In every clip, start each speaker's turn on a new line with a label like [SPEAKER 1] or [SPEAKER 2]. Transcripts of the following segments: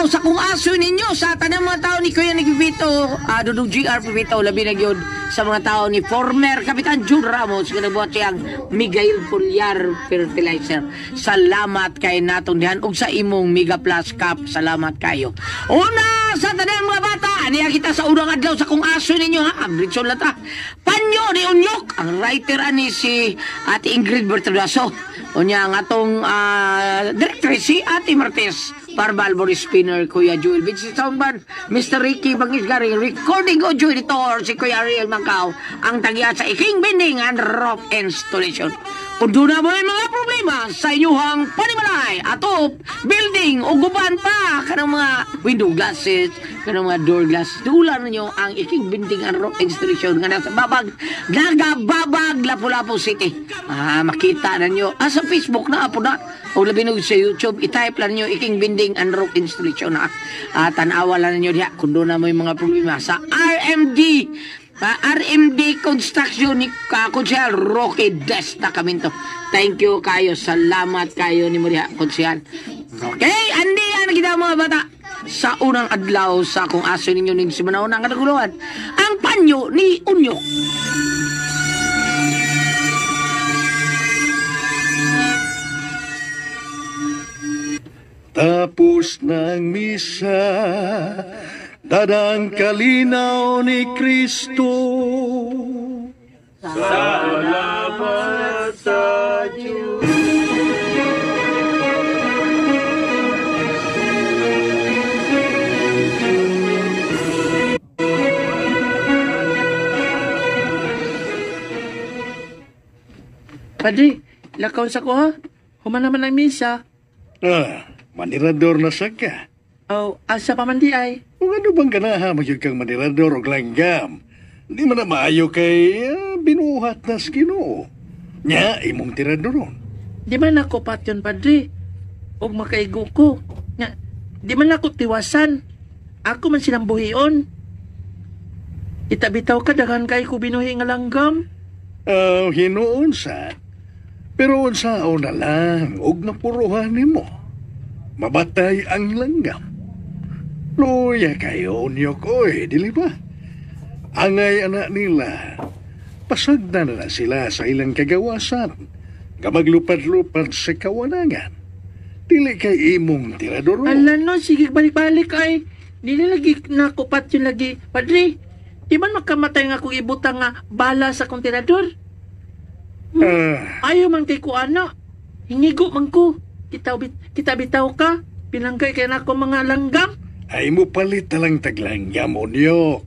[SPEAKER 1] adlaw sa kung aso ninyo sa tanang mga tao ni Kuya Nagvito, Dudong GR Pivito, labi na yun sa mga tao ni former Kapitan Jun Ramos, kinabuhat siyang Miguel Pulyar Fertilizer. Salamat kay natong dihan ug sa imong Mega Plus Cup. Salamat kayo. Una sa tanang mga bata, niya kita sa unang adlaw sa kung aso ninyo ha. Agritson lata. Panyo ni Unyok, ang writer ani si Ate Ingrid Bertradaso. Unya ang atong director si Ate Martes. Barbal Boris Spinner, Kuya Joel Vinci Soundman, Mr. Ricky Bangisgari, recording audio editor si Kuya Ariel Macau, ang tagya sa Iking Bending and Rock Installation. Kung doon na mo yung mga problema sa inyuhang panimalay, atop, building, o guban pa, kanang mga window glasses, kanang mga door glasses, tulan ninyo ang Iking Bending and Rock Installation nga nasa babag, Nagababag, Lapu-Lapu City. Makita na nyo. Sa Facebook na po na, o labi na sa YouTube, itype lang nyo Iking Bending and Rock Installation ha. Tanawa lang nyo diya kung doon na mo yung mga problema sa RMD Construction ni Kunsehal Roque Desta Caminto. Thank you kayo. Salamat kayo ni Maria Kunsehal. Okay, andi yan kita mga bata. Sa unang adlaw sa kung aso ninyo ning simanaw na kanaguluhan, ang panyo ni Unyo.
[SPEAKER 2] Tapos ng misa, dadang kalinaw ni Kristo. Salamat sa Diyos.
[SPEAKER 3] Padre, lakaw sa ko ha. Human naman ang misa.
[SPEAKER 2] Manirador na sa ka.
[SPEAKER 3] Asa pa man di ay.
[SPEAKER 2] Kung ano bang ganaha, magyod kang manirador o langgam. Hindi man na maayo kay binuhat na skino. Nya, imong tiradoron.
[SPEAKER 3] Di man ako patyon, Padre. Og makaigo ko. Nga, di man ako tiwasan. Ako man silang buhion. Itabitaw ka, daghan kay ko binuhi nga langgam.
[SPEAKER 2] Hinuon sa. Pero unsaon na lang, og napuruhan mo. Mabatay ang langgam. Luya kayo, Unyok, oy, dili ba? Angay anak nila, pasagda na sila sa ilang kagawasan, kamaglupad-lupad sa kawanangan. Dili kay imong tirador.
[SPEAKER 3] Ala no, sige balik-balik ay. Dili lagi nakupat yun lagi. Padre, di man makamatay nga kung ibutang nga bala sa kong tirador? Ayaw man kay ko ana. Hingigo man ko. Kita bitaw ka. Pinanggay kay na ako mga langgam.
[SPEAKER 2] Ay mo palit na lang taglanggam, Unyok.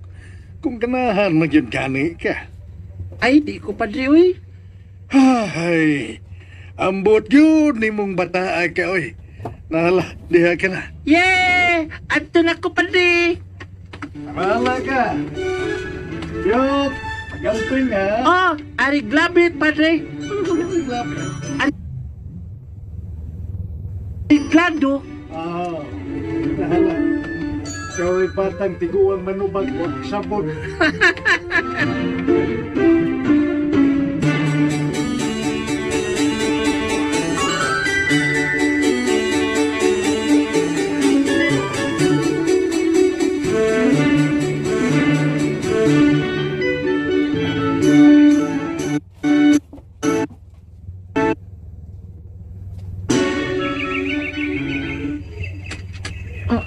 [SPEAKER 2] Kung ganahan magyud gani ka.
[SPEAKER 3] Ay, di ko Padre, uy.
[SPEAKER 2] Ay, ambot yun ni mong bataa ka, oy. Nala, diha ka na.
[SPEAKER 3] Yeah! Adto na ko, Padre.
[SPEAKER 2] Nala ka. Yok, gamping ha.
[SPEAKER 3] Ari glabit, Padre. Ari glado.
[SPEAKER 2] Nala. Kaway patang tiguang manubag o sabon.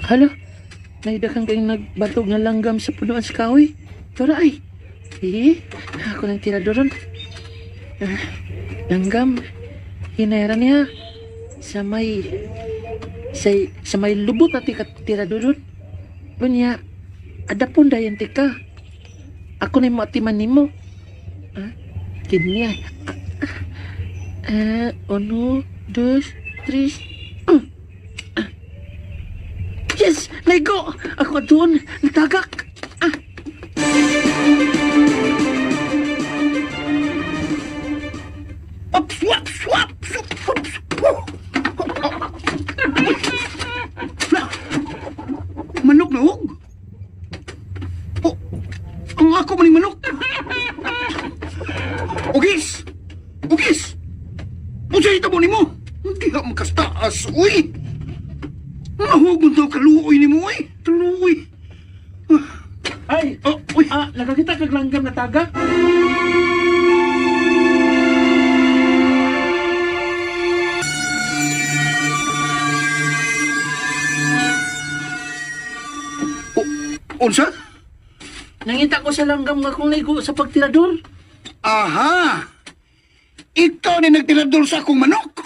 [SPEAKER 3] Hala? Naidakan kayong nagbatog nga langgam sa punuan sa kahoy. Tora ay. Ako ng tiradoron. Langgam. Hinayaran niya. Sa may lubot na tiradoron. Bunya, adapon dayan tika. Ako na yung matiman ni mo. Kiniya. 1, 2, 3. Yes! Lego! Ako doon! Natagak!
[SPEAKER 1] Manok na hug? Ang ako maning manok! Ugis! Ugis! Unsay ito mo ni mo? Hindi ka makastaas, uy! Mahugon daw ka
[SPEAKER 2] kaluoy ni mo eh. Kaluoy.
[SPEAKER 3] Ay,
[SPEAKER 2] Uy.
[SPEAKER 3] nakakita kag langgam na taga?
[SPEAKER 2] Unsa?
[SPEAKER 3] Nangita ko sa langgam nga kung naigo sa pagtirador.
[SPEAKER 2] Aha! Ikaw ni nagtirador sa akong manok.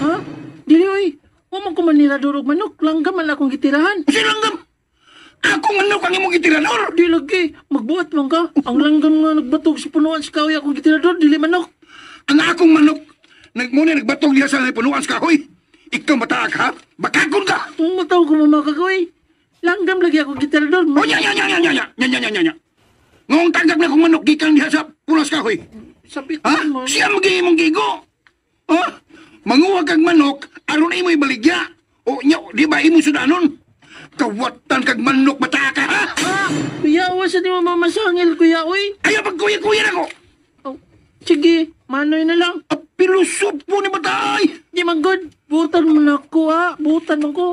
[SPEAKER 3] Ha? Dili oy. Wa man ko manirador og manok, langgam man akong gitirahan.
[SPEAKER 2] Si langgam! Akong manok ang imong gitirador!
[SPEAKER 3] Di lagi, magbuhat man ka. Ang langgam nga nagbatog sa punuan sa kahoy akong gitirador, dili manok.
[SPEAKER 2] Ang akong manok, muna nagbatog niya sa punuan sa kahoy. Ikaw mataak ha? Bakakon ka!
[SPEAKER 3] Kung mataw ko mamakakoy, langgam lagi akong gitirador.
[SPEAKER 2] O nya! Ngong tagak na kong manok, gikan diha sa punas kahoy.
[SPEAKER 3] Sabi ko
[SPEAKER 2] Ha?
[SPEAKER 3] mo.
[SPEAKER 2] Siya magi imong gigo! Ha? Manguha kag manok, aron imo'y baligya. O nya, di ba imo sudanon? Kawatan kag manok mataak ka ha?
[SPEAKER 3] Kuya, wasa di mo mamasangil, kuya, oy.
[SPEAKER 2] Ayaw pagkuya-kuya na ko!
[SPEAKER 3] Oh, sige, manoy na lang.
[SPEAKER 2] Pilusot po ni matay!
[SPEAKER 3] Di man good. Butan mo na ako, ha. Butan mo ko.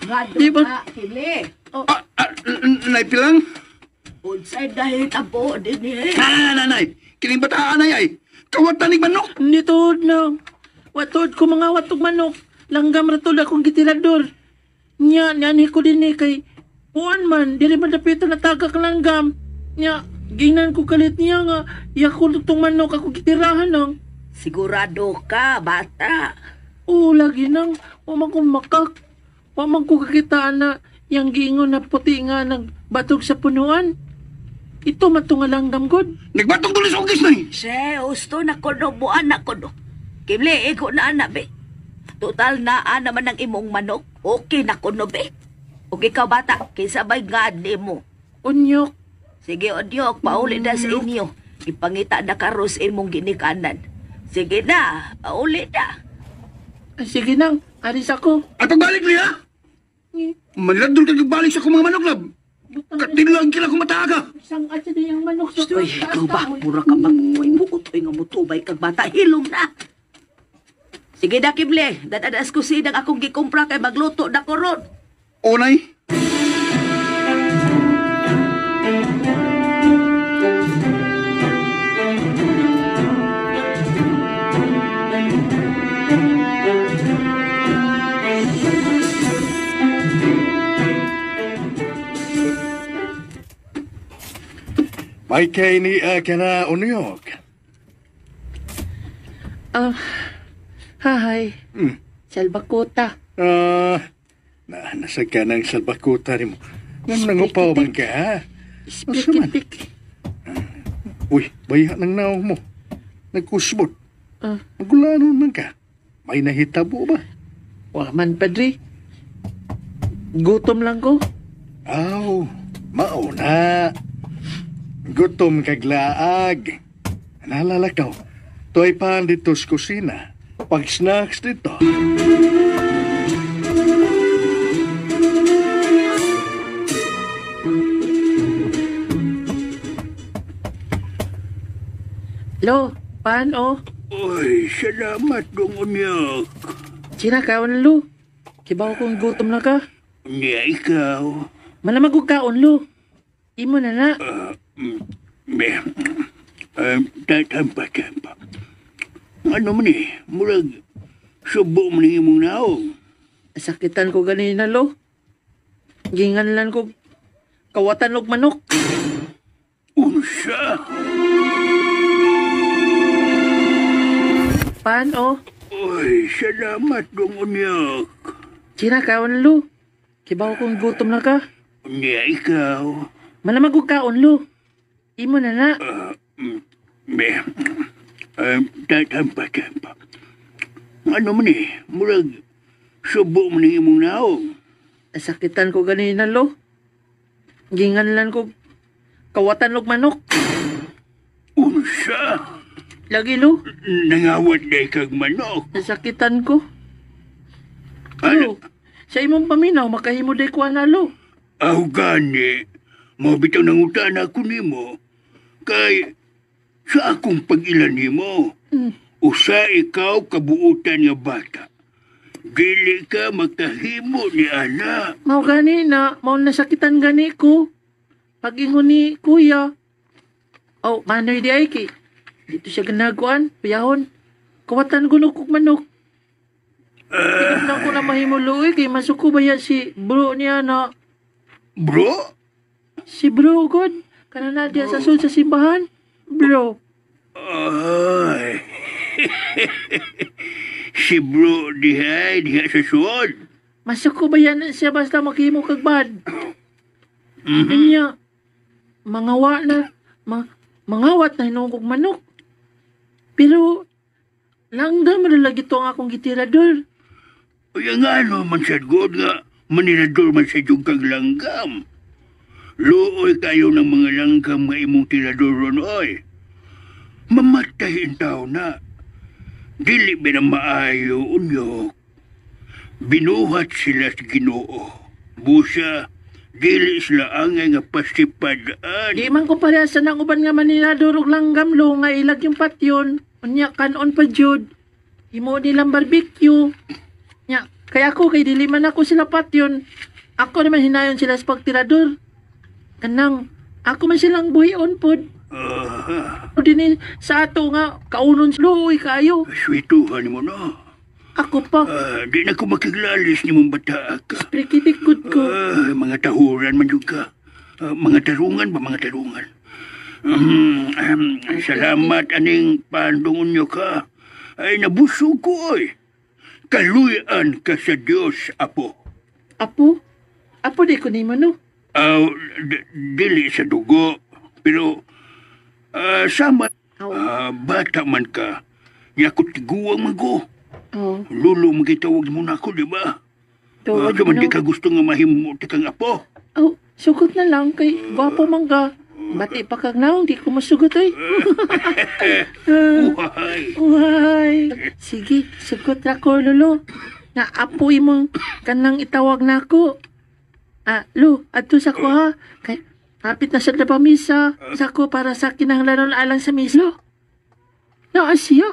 [SPEAKER 4] Ngado
[SPEAKER 3] Di ba?
[SPEAKER 4] na, Kili.
[SPEAKER 2] Naipilang?
[SPEAKER 4] Unsay dahil tabo din eh.
[SPEAKER 2] Nanay! Kining bataan ay! Kawatan ni manok!
[SPEAKER 3] Nitod na. Watod ko mga watog manok. Langgam ratod akong gitirador. Nya, nani ko din eh kay Puan man, dili man dapitan na tagak langgam. Nya, ginan ko kalit niya nga. Yakul itong manok ako gitirahan ng.
[SPEAKER 4] Sigurado ka, bata.
[SPEAKER 3] Oo, lagi nang. Waman ko makak. Waman ko kakitaan na yang giingon na puti nga nagbatog sa punuan. Ito matong nga langgam god.
[SPEAKER 2] Nagbatong tuloy sa ugis na eh!
[SPEAKER 4] Se, gusto na ko no, buwan na ko no. Kimli, iko na anak be. Total na naman ang imong manok. Okay na ko no be. O ikaw bata, kisabay nga mo.
[SPEAKER 3] Unyok.
[SPEAKER 4] Sige, odyok, pauli na sa inyo. Ipangita na karos imong ginikanan. Sige na, pauli na.
[SPEAKER 3] Ay, sige nang, aris ako.
[SPEAKER 2] At pagbalik niya! Maniladol ka nagbalik sa akong mga manok, lab! Katilang kila kong mataaga!
[SPEAKER 3] Isang atsa na yung manok sa
[SPEAKER 4] Uy, ikaw ba? Mura ka mag-uy buot. Uy, nga mutubay kag bata. Hilom na. Sige na, Kible. Dadadas ko sinang akong gikumpra kay magluto na ko ron.
[SPEAKER 2] Onay! May kay ni ka na unyok.
[SPEAKER 3] Hahay. Salbakota.
[SPEAKER 2] Nasa ka ng salbakuta rin mo. Ngam nangupaw man ka, ha?
[SPEAKER 3] Spikipik.
[SPEAKER 2] Uy, baya ng naong mo. Nagkusbot.
[SPEAKER 3] Ah,
[SPEAKER 2] Magulanon man ka. May nahitabo ba?
[SPEAKER 3] waman padri. Gutom lang ko.
[SPEAKER 2] Aw, mauna. Gutom kaglaag. Naalala ko, to'y paan dito sa kusina. Pag-snacks dito.
[SPEAKER 3] Lo, paano?
[SPEAKER 2] Uy, salamat dong unyak.
[SPEAKER 3] Sinakaon lo. Kibaw kong gutom na ka.
[SPEAKER 2] Niya ikaw.
[SPEAKER 3] Malamag ko kaon lo. Imo na na.
[SPEAKER 2] Tatampa. Ano man murag subo man imong naong.
[SPEAKER 3] Sakitan ko ganina lo. Gingan lang ko kawatan og manok.
[SPEAKER 2] Unsa?
[SPEAKER 3] Paano?
[SPEAKER 2] Uy, salamat dong unyak.
[SPEAKER 3] Sinakaon lo. Kibaw kong gutom na ka.
[SPEAKER 2] Niya ikaw.
[SPEAKER 3] Malamag ko kaon lo. Imo na na.
[SPEAKER 2] Tatampa. Ano man murag subo man imong naong.
[SPEAKER 3] Sakitan ko ganina lo. Gingan lang ko kawatan og manok.
[SPEAKER 2] Unsa?
[SPEAKER 3] Lagi lo.
[SPEAKER 2] Nangawat day kag manok.
[SPEAKER 3] Nasakitan ko.
[SPEAKER 2] Ano?
[SPEAKER 3] Lo, sa imong paminaw, makahimo day ko na lo.
[SPEAKER 2] Aw gani, mabitaw ng utana ko nimo. Kay, sa akong pag-ilan nimo, usa ikaw kabuutan nga bata.
[SPEAKER 5] Dili ka makahimo ni ana.
[SPEAKER 3] Mao gani na, mao nasakitan gani ko. Pag-ingon ni kuya. Oh, manoy di ay kay. Dito siya ganaguan, piyahon. Kuwatan gunok kog manok. Tignan ko na mahimuloy kay masuko ba yan si bro niya na.
[SPEAKER 5] Bro?
[SPEAKER 3] Si bro god. Kana na diya sa sul sa simbahan. Bro.
[SPEAKER 5] Ay. Si bro diha sa suod.
[SPEAKER 3] Masuko ba yan siya basta maghimo kag bad. Niya. Mangawa na. Mangawat na hinong kog manok. Pero, langgam na lagi to ang akong gitirador.
[SPEAKER 5] Uya nga no man sad god nga manirador man sa jug kag langgam. Luoy kayo ng mga langgam nga imong tirador ron oy. Mamatay in tao na. Dili ba na maayo unyok. Binuhat sila sa Ginoo. Busa, dili sila angay nga pasipadaan.
[SPEAKER 3] Di man ko parehas sa nang uban nga manirador og langgam lo nga ilag yung patyon. Unya kanon pa jud. Imo nilang barbecue. Nya, kaya ako kay dili man ako sila patyon. Ako naman hinayon sila sa pagtirador. Kanang, ako man silang buhion pod. O din sa ato nga, kaunon luoy kayo.
[SPEAKER 5] Swituhan mo na.
[SPEAKER 3] Ako pa,
[SPEAKER 5] Di na ko makiglalis ni mong bata ka.
[SPEAKER 3] prikitikod ko.
[SPEAKER 5] Mga tahuran man jud ka. Mga tarungan ba mga tarungan? Salamat aning pandungon nyo ka. Ay nabusog ko oy. Kaluyan ka sa Diyos, Apo.
[SPEAKER 3] Apo? Apo di ko ni mo no?
[SPEAKER 5] Dili sa dugo. Pero, sama.
[SPEAKER 3] Oh.
[SPEAKER 5] Bata man ka. Niya ko tiguang mago.
[SPEAKER 3] Oh,
[SPEAKER 5] Lulo magitawag mo na ako, di ba?
[SPEAKER 3] tuwad
[SPEAKER 5] Sa
[SPEAKER 3] mo
[SPEAKER 5] di
[SPEAKER 3] no?
[SPEAKER 5] ka gusto nga mahimo kang Apo.
[SPEAKER 3] Oh, sugot na lang kay gwapo man ka. Bati pa kag naong, di ko masugot ay.
[SPEAKER 5] Uhay.
[SPEAKER 3] Uy, sige, sugot ra ko, Lolo. Na apoy mo kanang itawag na ako. Lo, adto sa ko ha. Kay, hapit na sa pamisa. Sa ko para sa kinahanglan alang sa mislo. No, asiyo.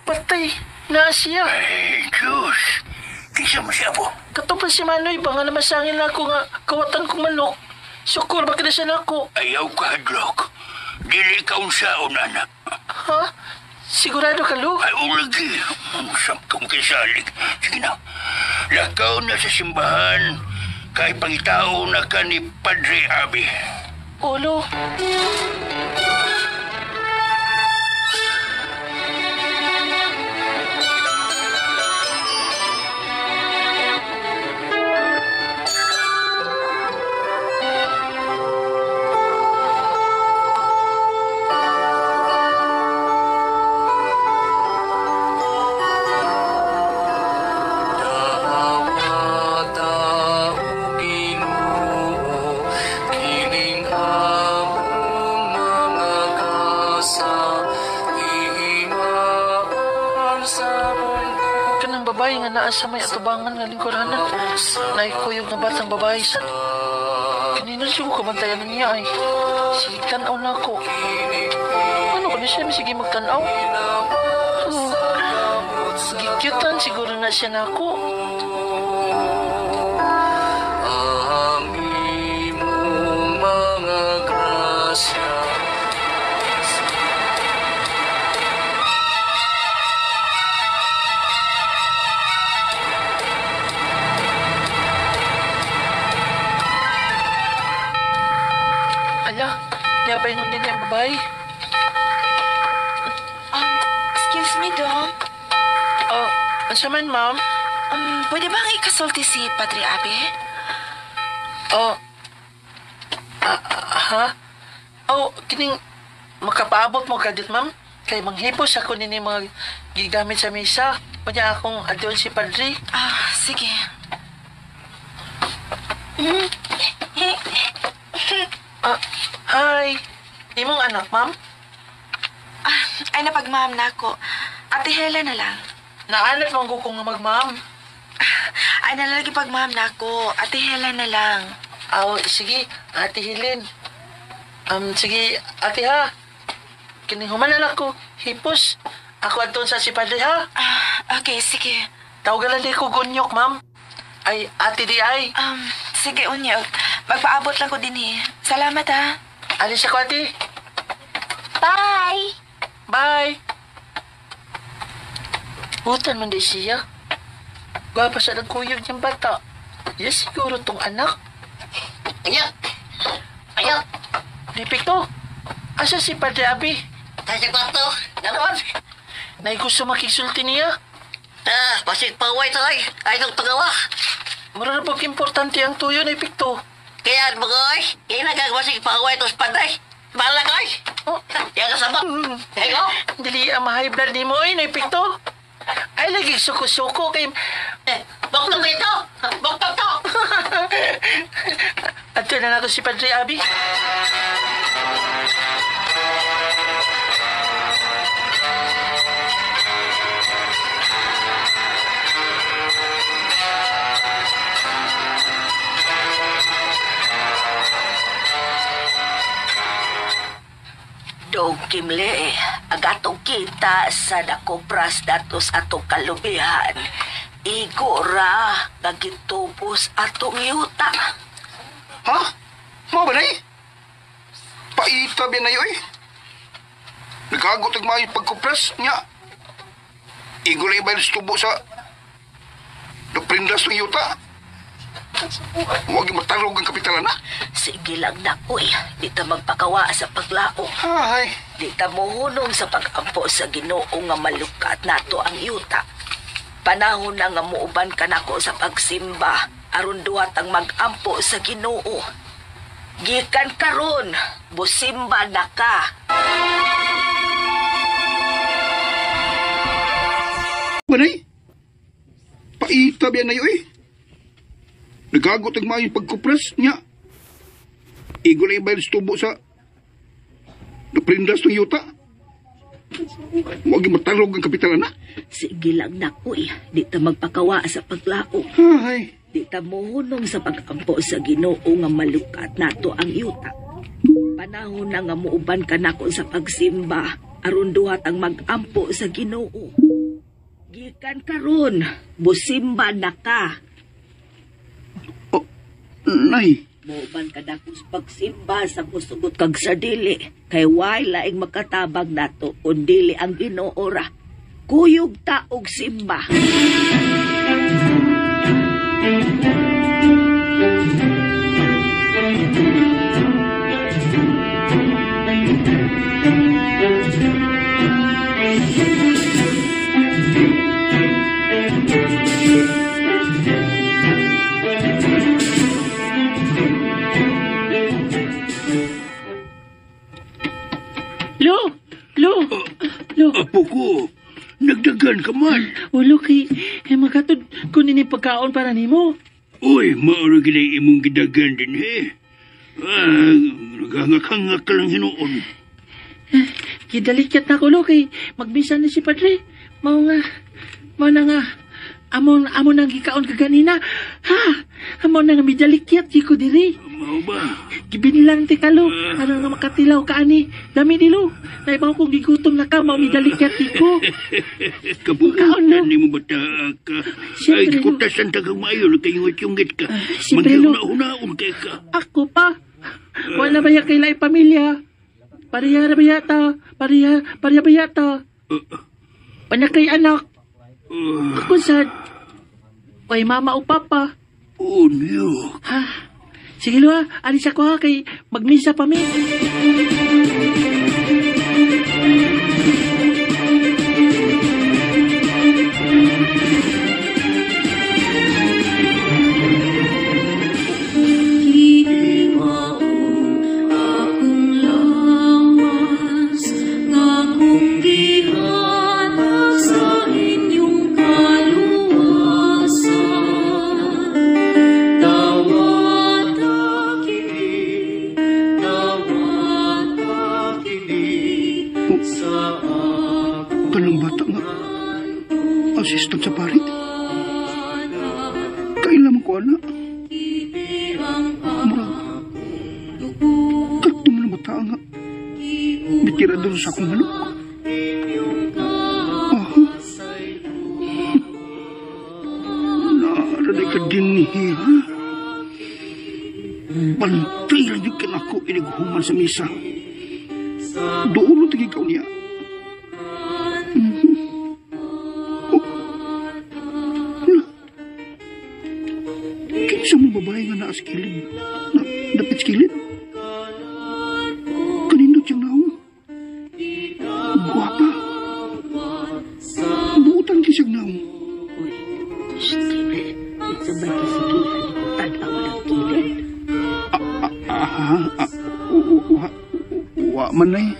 [SPEAKER 3] Patay, na siya.
[SPEAKER 5] Ay, Diyos. Kinsa mo siya, Apo?
[SPEAKER 3] Katong si Manoy ba nga namasangin na ako nga kawatan kong manok. Sukor ba kinasyan ako?
[SPEAKER 5] Ayaw ka, Hadlok. Dili ka unsaon, anak.
[SPEAKER 3] Ha? Sigurado ka, Lo?
[SPEAKER 5] Ay, ulagi. Ang kong kisalig. Sige na. Lakaw na sa simbahan. Kay pangitao na ka ni Padre Abi.
[SPEAKER 3] Ulo. Kanang babae nga naa sa may atubangan nga lingkuranan. Naikuyog na batang babae sa... Kanina siya ko kabantayan niya ay. Sige, tanaw na ako. Ano ko na siya? Sige, magtanaw. Gikyutan siguro na siya na ako. Ala, niya pa yung din yung babae.
[SPEAKER 6] Excuse me, Dong.
[SPEAKER 3] Oh, asa man, ma'am?
[SPEAKER 6] Pwede bang ikasulti si Padre Abe?
[SPEAKER 3] Oh, ha? Oh, kining makapaabot mo kadit, ma'am? Kay manghipos ako nini mga gigamit sa misa. Pwede akong adyon si Padre.
[SPEAKER 6] Sige.
[SPEAKER 3] Hi. Imong anak, ma'am?
[SPEAKER 6] Ay, napagmaham na ako. Ate Hela na lang.
[SPEAKER 3] Naalat mong ko kung mag-ma'am.
[SPEAKER 6] Ay, nalalagi pagmaham na ako. Ate Hela na lang.
[SPEAKER 3] Oh, sige, Ate Helen. Sige, ate ha. Kining humanan ako. Hipos. Ako adton sa si Padre ha.
[SPEAKER 6] Okay, sige.
[SPEAKER 3] Tawagan lang di ko gunyok, ma'am. Ay, ate di ay.
[SPEAKER 6] Sige, Unyog. Magpaabot lang ko din eh. Salamat ha.
[SPEAKER 3] Alis ako, ate.
[SPEAKER 4] Bye!
[SPEAKER 3] Bye. Hutan man di siya. Gwapa sa nagkuyog niyang bata. Yes, siguro tong anak. Ayak! Ayak! Lipik to. Asa si Padre Abi?
[SPEAKER 7] Tasik bato, naman.
[SPEAKER 3] Nay gusto makisulti niya.
[SPEAKER 7] Pasig paway to ay nang pagawa.
[SPEAKER 3] Mura na pag importante ang tuyo na ipikto.
[SPEAKER 7] Kaya bagoy, inagagmasig paway to sa panday. Bahala ko ay.
[SPEAKER 3] Oh,
[SPEAKER 7] Yan kasama. Ego.
[SPEAKER 3] dili ang ma-high blood ni mo ay na ipikto. Ay, lagi suko-suko kay...
[SPEAKER 7] Boktok ko ito. Boktok to.
[SPEAKER 3] At na nato si Padre Abi.
[SPEAKER 4] Dog Kimle, agatong kita sa nakopras datos atong kalubihan. Igora, nagitubos atong yuta.
[SPEAKER 8] Ha? Mo ba na eh? Paita ba na yun eh? Nagagot ang mga pagkupras niya. Igulay ba yung tubo sa naprindas ng yuta? Huwag yung matarog ang kapitalan na.
[SPEAKER 4] Sige lang na, uy. Di ta magpakawa sa paglao.
[SPEAKER 8] Ay,
[SPEAKER 4] Di ta mohunong sa pag-ampo sa Ginoo nga malukat nato ang yuta. Panahon na nga muuban ka nako sa pagsimba aron duhat ang mag-ampo sa Ginoo. Gikan karon, busimba na ka.
[SPEAKER 8] ba na eh? Paita ba na yun eh? Nagagot ang mga pagkupras niya. Igulay ba yung tubo sa naprindas ng yuta? Huwag yung matarog ang kapitalan na.
[SPEAKER 4] Sige lang na, uy. Di ta magpakawa sa paglao.
[SPEAKER 8] Ay,
[SPEAKER 4] Di ta mohunong sa pag-ampo sa Ginoo nga malukat nato ang yuta. Panahon na nga muuban ka nako sa pagsimba aron duhat ang mag-ampo sa Ginoo. Gikan karon, busimba na ka.
[SPEAKER 8] nay.
[SPEAKER 4] Muuban ka nako sa pagsimba sa musugot kag sa dili. Kay way laing makatabag nato kun dili ang Ginoo ra. Kuyog ta og simba. Lo,
[SPEAKER 5] Apo ko, nagdagan ka man.
[SPEAKER 3] ulo kay magatod kunin ni pagkaon para nimo.
[SPEAKER 5] Uy, mauro ginay imong gidagan din eh. Nagangak-hangak ka lang hinuon.
[SPEAKER 3] Kidalikat na ko lo kay magbisan ni si Padre. Mao na nga amon nang gikaon ka ganina. Ha, amon na nga midalikyat di ko diri.
[SPEAKER 5] Mao ba?
[SPEAKER 3] Gibinilang ti kalo, ano nga makatilaw ka ani. Dami nilo. Naibaw kong gigutom na ka, mao midalikyat di ko. Kaon, no?
[SPEAKER 5] Kabuutan ni mo bata ka. Ay,
[SPEAKER 3] Siyempre, no.
[SPEAKER 5] kutasan tagang maayo, nagkayungit-yungit ka.
[SPEAKER 3] siyempre, no.
[SPEAKER 5] Maghihuna-hunaon kay ka.
[SPEAKER 3] Ako pa. Wala ba yung kailay pamilya? Pariya na ba yata? Pariya ba yata? Panakay anak. Ako sad. Oy, mama o papa.
[SPEAKER 5] Oh, no.
[SPEAKER 3] Ha? Sige lo ha, alis ako ha, kay magmisa pa mi.
[SPEAKER 8] Kanang bata nga. Assistant sa pari. Kailan ko, anak. Mura. Kato mo na bata nga. Bitirador sa akong manok. Naraday ka din niya, ha? Bantay lang yung kinako inighuman sa misa. Doon mo tigig ka niya. Kinsa mo babae nga naas kilid? Dapit kilid? Kanindot siyang naong? Guwapa. Buutan ki siyang naong.
[SPEAKER 4] Sabay ka sige, tanaw ng kilid.
[SPEAKER 8] Wa man na eh.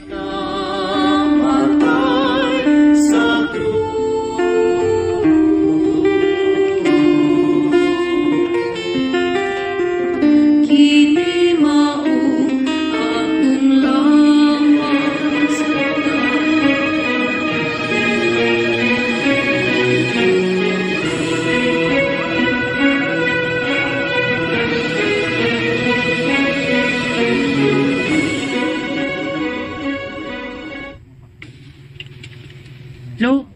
[SPEAKER 3] Lo,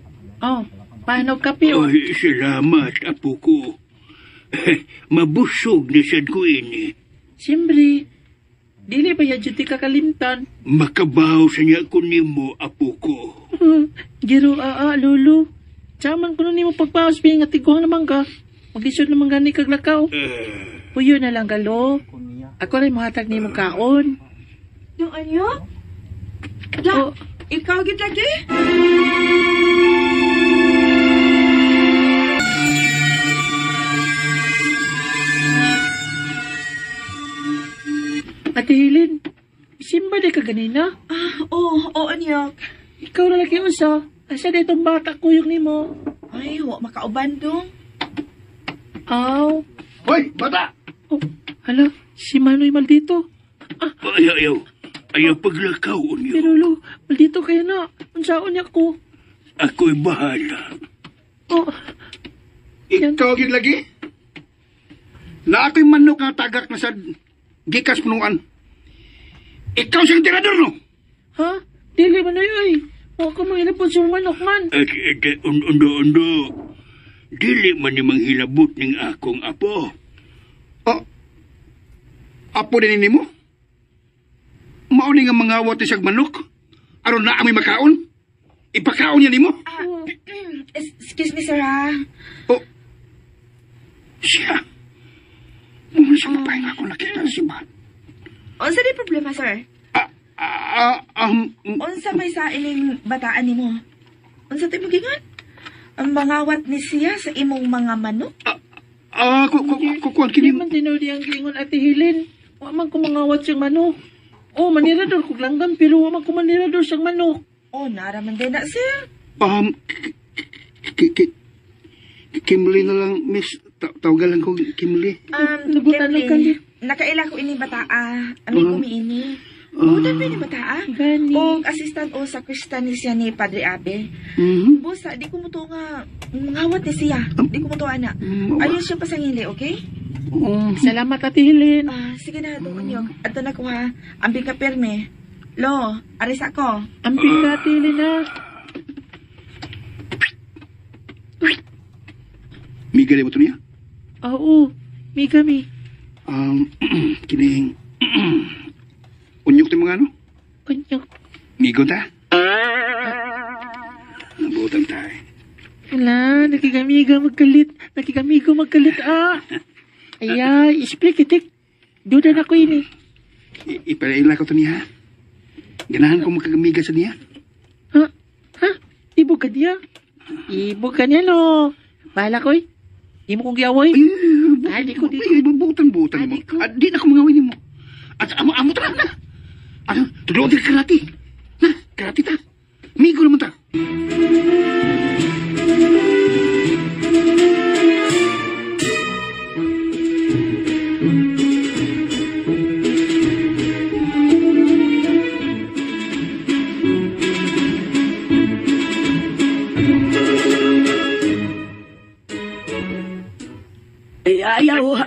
[SPEAKER 3] paano kape o?
[SPEAKER 5] Ay, salamat, apo ko. Mabusog na sad ko ini.
[SPEAKER 3] Siyempre, dili ba yan dyan kakalimtan?
[SPEAKER 5] Makabaw sa niya ko nimo, apo ko.
[SPEAKER 3] Giro, lolo. Tsaman ko na ni mo pagpaos, nga tiguang naman ka. Mag-isod naman gani kaglakaw. Puyo na lang galo. Ako rin mahatag ni mo kaon.
[SPEAKER 6] Yung anyo?
[SPEAKER 3] Oh,
[SPEAKER 6] Ikaw gid lagi?
[SPEAKER 3] Ate Helen, isimba di ka ganina?
[SPEAKER 6] Oo, anyok.
[SPEAKER 3] Ikaw na lagi usa. Asa na itong bata kuyog ni mo?
[SPEAKER 6] Ay, wa makauban dong.
[SPEAKER 3] Aw.
[SPEAKER 8] Hoy, bata!
[SPEAKER 3] Oh, hala, si Manoy maldito.
[SPEAKER 5] Ayaw paglakaw niyo.
[SPEAKER 3] Pero lo, maldito kayo na. Unsaon niya ko.
[SPEAKER 5] Ako'y bahala.
[SPEAKER 3] Oh,
[SPEAKER 8] Ikaw gid lagi? Na ako'y manok nga tagak na sa gikas punuan. Ikaw siyang tirador, no?
[SPEAKER 3] ha? Dili Manoy, ay. Huwag ko manghilapon sa manok man.
[SPEAKER 5] Undo. Dili man ni manghilabot ning akong apo.
[SPEAKER 8] Oh, apo din mo? Mauni nga mga awat isang manok? Aron na amoy makaon? Ipakaon niya nimo?
[SPEAKER 6] Excuse me, sir, ha?
[SPEAKER 8] Oh, siya. Muna siya mapahing ako nakita si Bat.
[SPEAKER 6] Unsa di problema, sir? Unsa may sa ining bataan nimo? Unsa tayo magingan? Ang mangawat ni siya sa imong mga manok?
[SPEAKER 8] Kukuhan
[SPEAKER 3] Hindi
[SPEAKER 8] kini.
[SPEAKER 3] man tinuli ang giingon Ate Helen. Huwag man kumangawat siyang manok. Oh, manirador ko langgam, pero huwag man kumanirador siyang manok.
[SPEAKER 6] Oh, naraman din na, sir.
[SPEAKER 8] Kimberly na lang, miss. Tawagan lang ko, Kimberly.
[SPEAKER 3] Nabutan lang
[SPEAKER 6] Kimberly,
[SPEAKER 3] kani.
[SPEAKER 6] nakaila ko ini bataa. Ami ko miini. Butan ba ini bataa?
[SPEAKER 3] Gani.
[SPEAKER 6] O assistant o sakristan ni siya ni Padre Abe.
[SPEAKER 8] Mhm.
[SPEAKER 6] Busa, di ko mo to nga ngawat ni siya. Di ko mo to ana. Ayun siya pasangili, okay?
[SPEAKER 3] Salamat Ate Helen.
[SPEAKER 6] Sige na, doon yun. Ato na ko ha. Ambing ka perme. Lo, aris ako.
[SPEAKER 3] Amping ka Ate Helen ha.
[SPEAKER 8] Migali mo to niya?
[SPEAKER 3] Oo, may kami.
[SPEAKER 8] Kining... Unyok tayo mga ano?
[SPEAKER 3] Kunyok.
[SPEAKER 8] Migon ta? Nabutan tayo.
[SPEAKER 3] Wala, nakikamiga magkalit. Nakikamigo magkalit Aya, isplikitik. Duda na ko ini.
[SPEAKER 8] Ipalaila ko to niya. Ganahan ko magkagamiga sa niya.
[SPEAKER 3] Ha? Ibo ka niya? Ibo ka niya no. Bahala ko Di mo kong giawoy. Di ko.
[SPEAKER 8] Butan mo. Di na ko mangawin mo. At amo ta na. Tudloon din karati. Na, karati ta. Migo naman ta.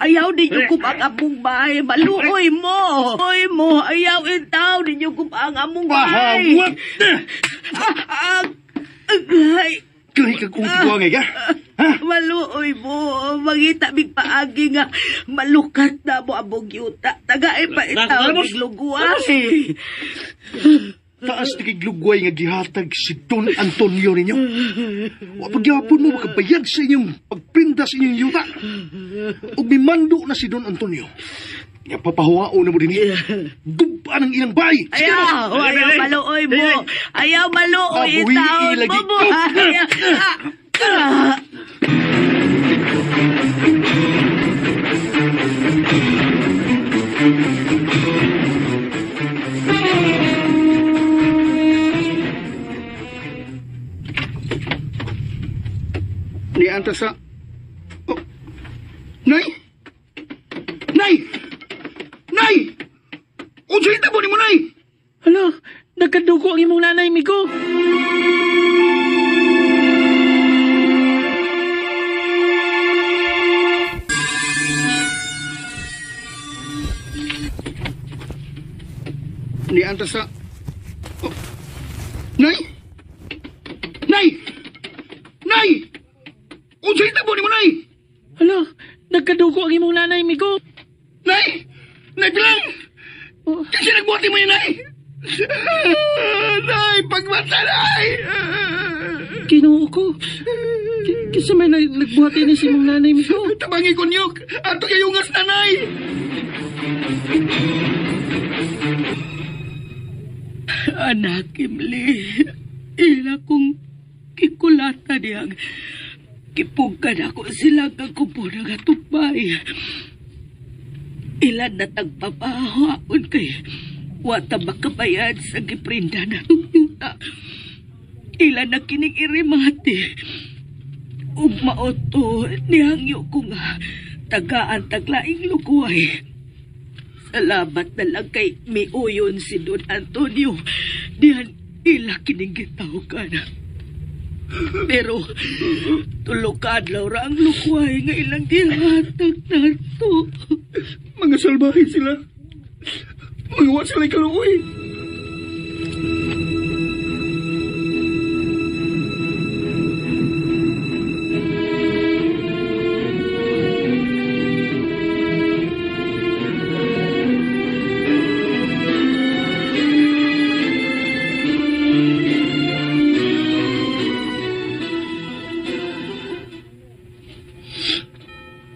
[SPEAKER 4] Ayaw din yung kumagabong bahay. Maluoy mo. Ayaw itaw.
[SPEAKER 9] Itaw ninyo kung ang among
[SPEAKER 5] Pahawat na!
[SPEAKER 9] Agay!
[SPEAKER 5] Kaya kag ungtuwangay ka? Ha?
[SPEAKER 9] Maluoy mo, mangita big paagi nga malukat na mo abog yuta. Tagaay pa itaw
[SPEAKER 5] Ramos!
[SPEAKER 9] niglugway.
[SPEAKER 5] Taas na kiglugway nga gihatag si Don Antonio ninyo. Wapagyapon mo makabayad sa inyong pagprinda sa inyong yuta. O mimando na si Don Antonio. Nga papahuao na mo din Duba ng ilang bay.
[SPEAKER 9] Ayaw maluoy mo. Ayaw maluoy
[SPEAKER 5] Mabuhi
[SPEAKER 9] itaw
[SPEAKER 5] ilagi.
[SPEAKER 9] mo mo.
[SPEAKER 8] Ni anta sa... Oh. Nay! Nay! Nay! Unsay tabo ni mo, Nay?
[SPEAKER 3] Hala, nagkadugo ang imong nanay, Migo.
[SPEAKER 8] Ni anta sa... Oh. Nay! Nay! Nay! Unsay tabo ni mo, Nay?
[SPEAKER 3] Hala, nagkadugo ang imong nanay, Migo.
[SPEAKER 8] Nay! Nay, bilang!
[SPEAKER 3] Oh,
[SPEAKER 8] Kasi nagbuhati mo yun, Nay! Nay, pagmata, Nay!
[SPEAKER 3] kinuo ko. Kasi may nagbuhati ni si imong nanay, Migo.
[SPEAKER 8] Tabangi ko niyog! Ato kayungas na, Nay!
[SPEAKER 9] Anak Kimli, ila kong kikulata niyang kipugkan ako sila kagkupo ng atupay. Ilan na tagpapahaon kay wata makabayad sa giprinda na yuta. Ilan na kining irimati. Ug maoto nihangyo ko nga tagaan taglaing lukuay. Salamat na lang kay miuyon si Don Antonio. Diyan ila kining gitawgan. Pero tulokad Laura ang lukway nga ilang dihatag nato.
[SPEAKER 8] Mga salbahe sila. Mga wa sila kaluoy.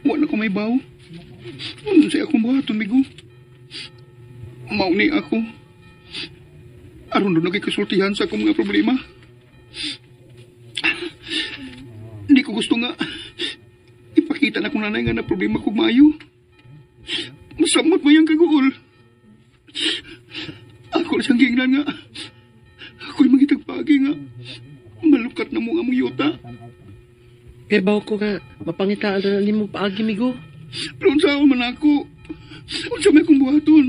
[SPEAKER 8] Wala ko may baw. Ano sa akong buhaton, Migo? Mauni ako. Aron doon nagkikasultihan sa akong mga problema. Hindi ko gusto nga ipakita na kung nanay nga na problema ko mayo. Masamot mo yung kaguol. Ako na siyang gingnan nga. Ako'y mangitag pagi nga. Malukat na mo nga mong yuta.
[SPEAKER 3] Kaya bawa ko nga, mapangitaan na ni mo paagi, Migo.
[SPEAKER 8] Pero unsa man ako. Unsa may kong buhaton.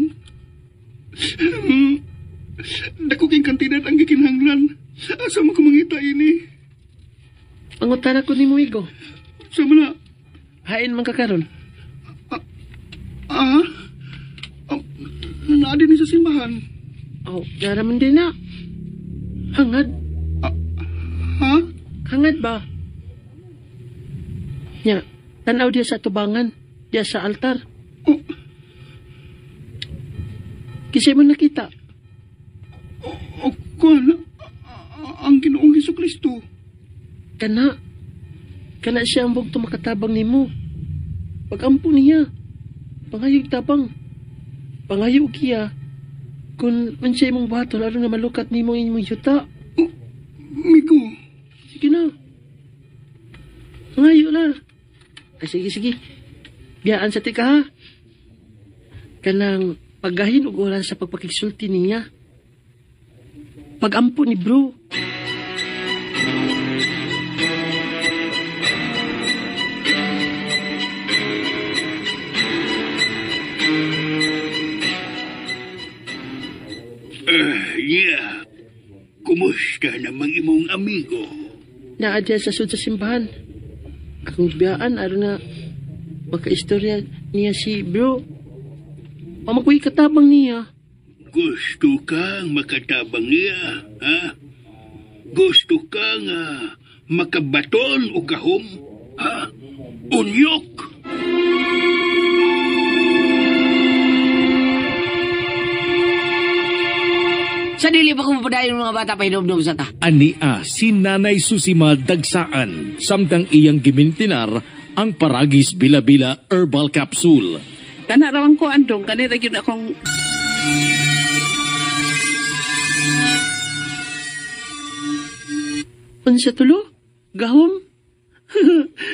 [SPEAKER 8] Dako king kantinat ang gikinhanglan. Asa mo ko mangita ini?
[SPEAKER 3] Pangutan ako ni mo, Migo.
[SPEAKER 8] Sa mana?
[SPEAKER 3] Hain man kakaron.
[SPEAKER 8] Naadi ni sa simbahan.
[SPEAKER 3] Oh, naraman din na. Hangad.
[SPEAKER 8] Ha?
[SPEAKER 3] Hangad ba? Nya, tanaw dia sa tubangan. Dia sa altar.
[SPEAKER 8] Oh,
[SPEAKER 3] Kisay mo nakita.
[SPEAKER 8] kuan, ang Ginoong Hesukristo.
[SPEAKER 3] Kana. Kana siya ang bugto makatabang ni mo. Pagampo niya. Pangayog tabang. Pangayog kiya. Kung unsay mong baton, aron nga malukat ni mo inyong yuta.
[SPEAKER 8] Migo,
[SPEAKER 3] Sige na. Pangayo na. Ay, sige. Biyaan sa tika ha. Kanang paggahin ug oras sa pagpakigsulti niya. Pagampo ni bro.
[SPEAKER 5] Yeah. Kumusta namang imong amigo?
[SPEAKER 3] Naadya sa sud sa simbahan. Akong biyaan aron nga makaistorya niya si bro. Pamakuy katabang niya.
[SPEAKER 5] Gusto kang makatabang niya, ha? Gusto kang makabaton o gahom, ha? Unyok!
[SPEAKER 1] Sa dili pa kumapadayon ng mga bata pa hinom-nom sa ta.
[SPEAKER 10] Ania si Nanay Susima Dagsaan, samtang iyang gimintinar ang Paragis Bila-Bila Herbal Capsule.
[SPEAKER 9] Tanarawan ko andong, kanira yun akong...
[SPEAKER 3] Unsa tulo? Gahom?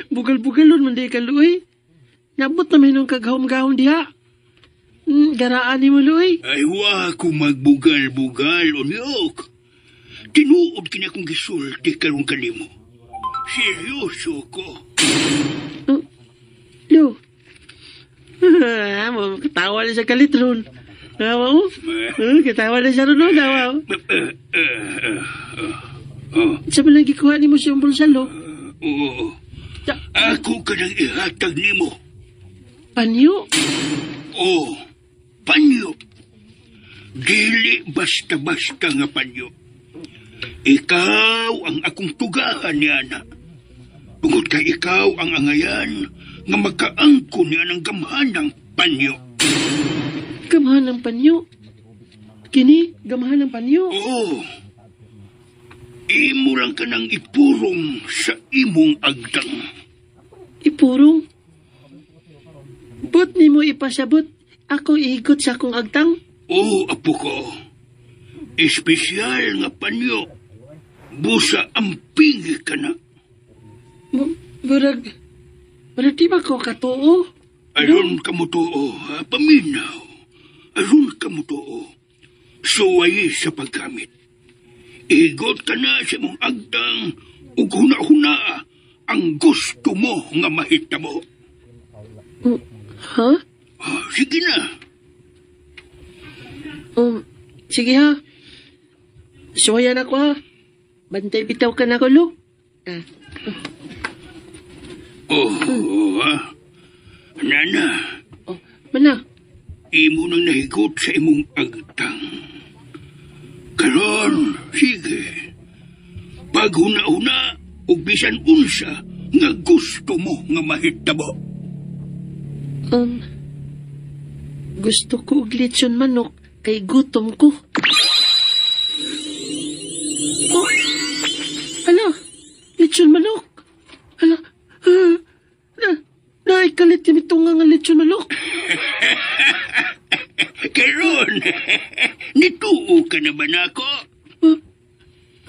[SPEAKER 3] Bugal-bugalon man di ka, Luoy. Nabot na may nung kagahom-gahom diha. Garaan ni mo, Luoy.
[SPEAKER 5] Ay, wa ko magbugal-bugal, unyok. Tinuod kina kong gisulti karong kanimo. Seryoso ko.
[SPEAKER 3] Lu. Mo katawa na sa kalitron. Awa mo? Katawa na siya ron, awa mo. Sa malang gikuha ni mo siyang bulsalo?
[SPEAKER 5] Oo. Ako ka nang ihatag nimo.
[SPEAKER 3] Panyo?
[SPEAKER 5] Oo. Panyo. Dili basta-basta nga panyo. Ikaw ang akong tugahan niya na. Tungod kay ikaw ang angayan nga magkaangko niya ng gamhanang panyo.
[SPEAKER 3] Gamahan ng panyo? Kini, gamahan ng panyo?
[SPEAKER 5] Oo. Imo lang ka nang ipurong sa imong agdang.
[SPEAKER 3] Ipurong? But ni mo ipasabot, ako ihigot sa akong agtang?
[SPEAKER 5] Oo, apo ko. Espesyal nga panyo. Busa ampingi ka na.
[SPEAKER 3] Barag di ba ko katoo?
[SPEAKER 5] Aron ka mo too, paminaw. Aron ka mo too. Suway sa paggamit. Igot ka na sa mong agdang ug huna-huna ang gusto mo nga mahita mo.
[SPEAKER 3] Ha?
[SPEAKER 5] Sige na.
[SPEAKER 3] Sige ha. Suwayan ako ha. Bantay bitaw ka na ko, Lu.
[SPEAKER 5] Nana.
[SPEAKER 3] Mana?
[SPEAKER 5] Imo nang nahigot sa imong agtang. Karon, sige. Pag huna-huna, o bisan unsa, nga gusto mo nga mahitabo.
[SPEAKER 3] Gusto ko og lechon manok, kay gutom ko. Oh, hala, lechon manok. Hala, naikalit yung itong nga lechon manok.
[SPEAKER 5] Karon, nituo ka na ba nako?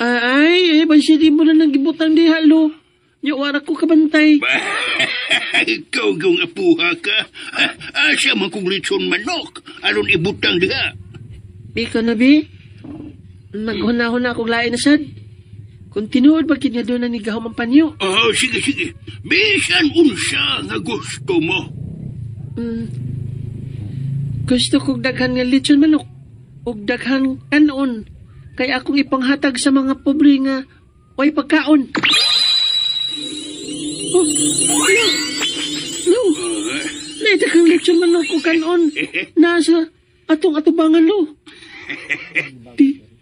[SPEAKER 3] Ay, bansya mo na nang gibutang diha, Lu. Nyawara ko kabantay.
[SPEAKER 5] Ikaw gong apuha ka. Asa man kong lechon manok, aron ibutang diha.
[SPEAKER 3] Bi ka na, Bi. Naghuna-huna akong lain na sad. Kung tinuod ba kinya doon na ni gahom ang panyo?
[SPEAKER 5] Sige. Bisan unsa nga gusto mo.
[SPEAKER 3] Gusto kong daghan nga lechon manok. Ug daghan kanon. Kay akong ipanghatag sa mga pobre nga oy pagkaon. No. Daghang lechon manok ko kanon. Nasa atong atubangan, Lo.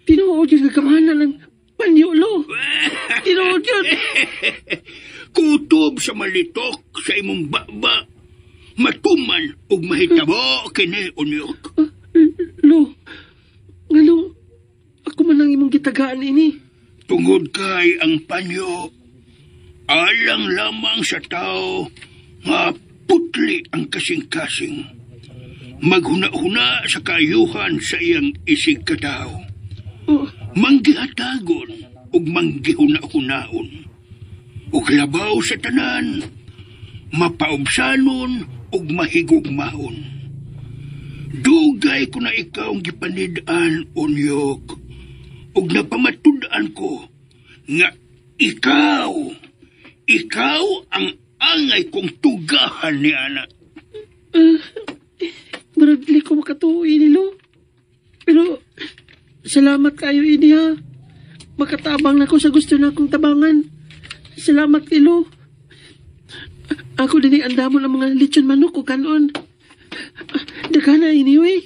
[SPEAKER 3] Tinuod yung gagamanan ng panyo, Lo. Tinuod yun.
[SPEAKER 5] Kutob sa malitok sa imong baba. Matuman ug mahitabo kini unyok.
[SPEAKER 3] Lo, ngalo, ako man lang imong gitagaan ini.
[SPEAKER 5] Tungod kay ang panyo, alang lamang sa tao nga putli ang kasing-kasing. Maghuna-huna sa kayuhan sa iyang isig katao. Manggihatagon ug manggihuna-hunaon. Ug labaw sa tanan, mapaubsanon ug mahigugmaon. Dugay ko na ikaw ang gipanid-an, unyok. Ug napamatud-an ko nga ikaw ang angay kong tugahan ni anak.
[SPEAKER 3] Maradli ko makatuo ini, Lo. Pero salamat kayo ini, ha. Makatabang na ko sa gusto na akong tabangan. Salamat, Lo. Ako din ang damo ng mga lechon manok ko kanon. Dagana ini, wey.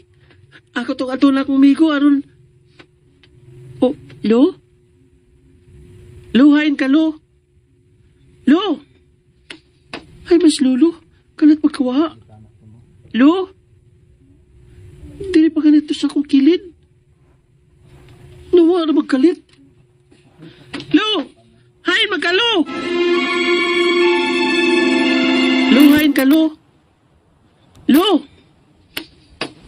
[SPEAKER 3] Ako tong atulak kong migo, aron. Oh, Lo? Luhain ka, Lo. Lo! Ay, mas Lolo. Kalat magkawa. Lo? Dili pa ganito sa akong kilid. Nawa na magkalit. Lo! Hain magkalo! Lo, hain ka, Lo. Lo!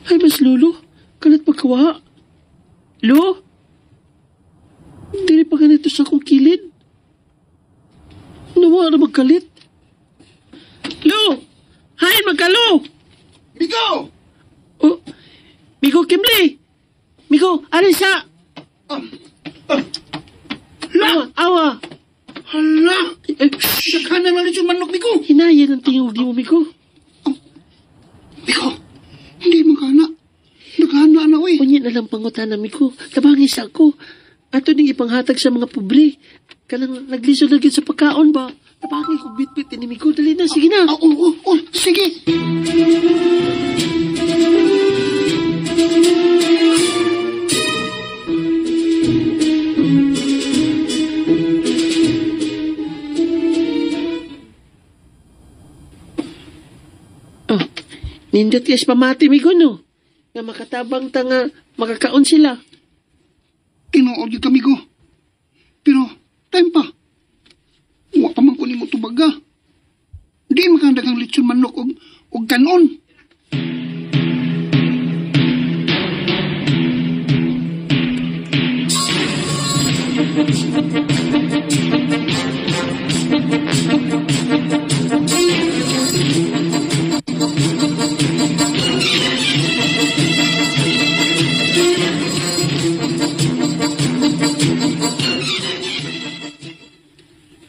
[SPEAKER 3] Ay, mas Lolo. Kalat magkawa. Lo? Dili pa ganito sa akong kilid. Nawa na magkalit. Lo! Hain magkalo!
[SPEAKER 8] Migo!
[SPEAKER 3] Oh, Migo Kimli! Migo, Arisa! Awa!
[SPEAKER 8] Hala! Sakana na rin yung manok, Migo!
[SPEAKER 3] Hinayan ang tingog mo, Migo.
[SPEAKER 8] Migo! Hindi magana. Nagana na, oy.
[SPEAKER 3] Punyin na lang pangutan na, Migo. Tabangis ako. Ato ning ipanghatag sa mga pobre. Kanang naglisod lagi sa pagkaon ba? Tabangis ko bit-bit ni Migo. Dali na, sige na.
[SPEAKER 8] Oo, sige.
[SPEAKER 3] Oh, nindot yes pamati, Migo, no? Nga makatabang tanga, makakaon sila.
[SPEAKER 8] Tinuod yung kami ko. Pero, time pa. Huwag pa man kunin mo tubaga. Di makandagang lechon manok og kanon.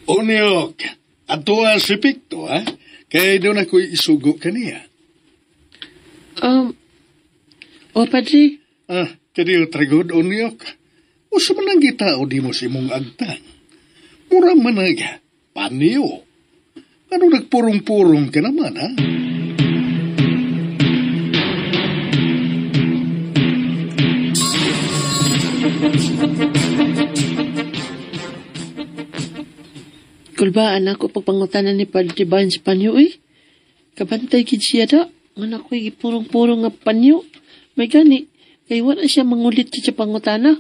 [SPEAKER 2] Onyok, ato si Picto, ha? Kaya doon ako isugo kaniya.
[SPEAKER 3] Padre,
[SPEAKER 2] Kaya tragod, Onyok. Usa man ang gitao di mo si mong agtang. Mura man nga, paniyo. Ano nagpurong-purong ka naman, ha?
[SPEAKER 3] kulbaan ako pagpangutanan ni Padre Bayan sa panyo, eh. Kabantay kid siya da. Nga ako'y ipurong-purong nga panyo. May gani. Kaya wala siya mangulit sa pangutana.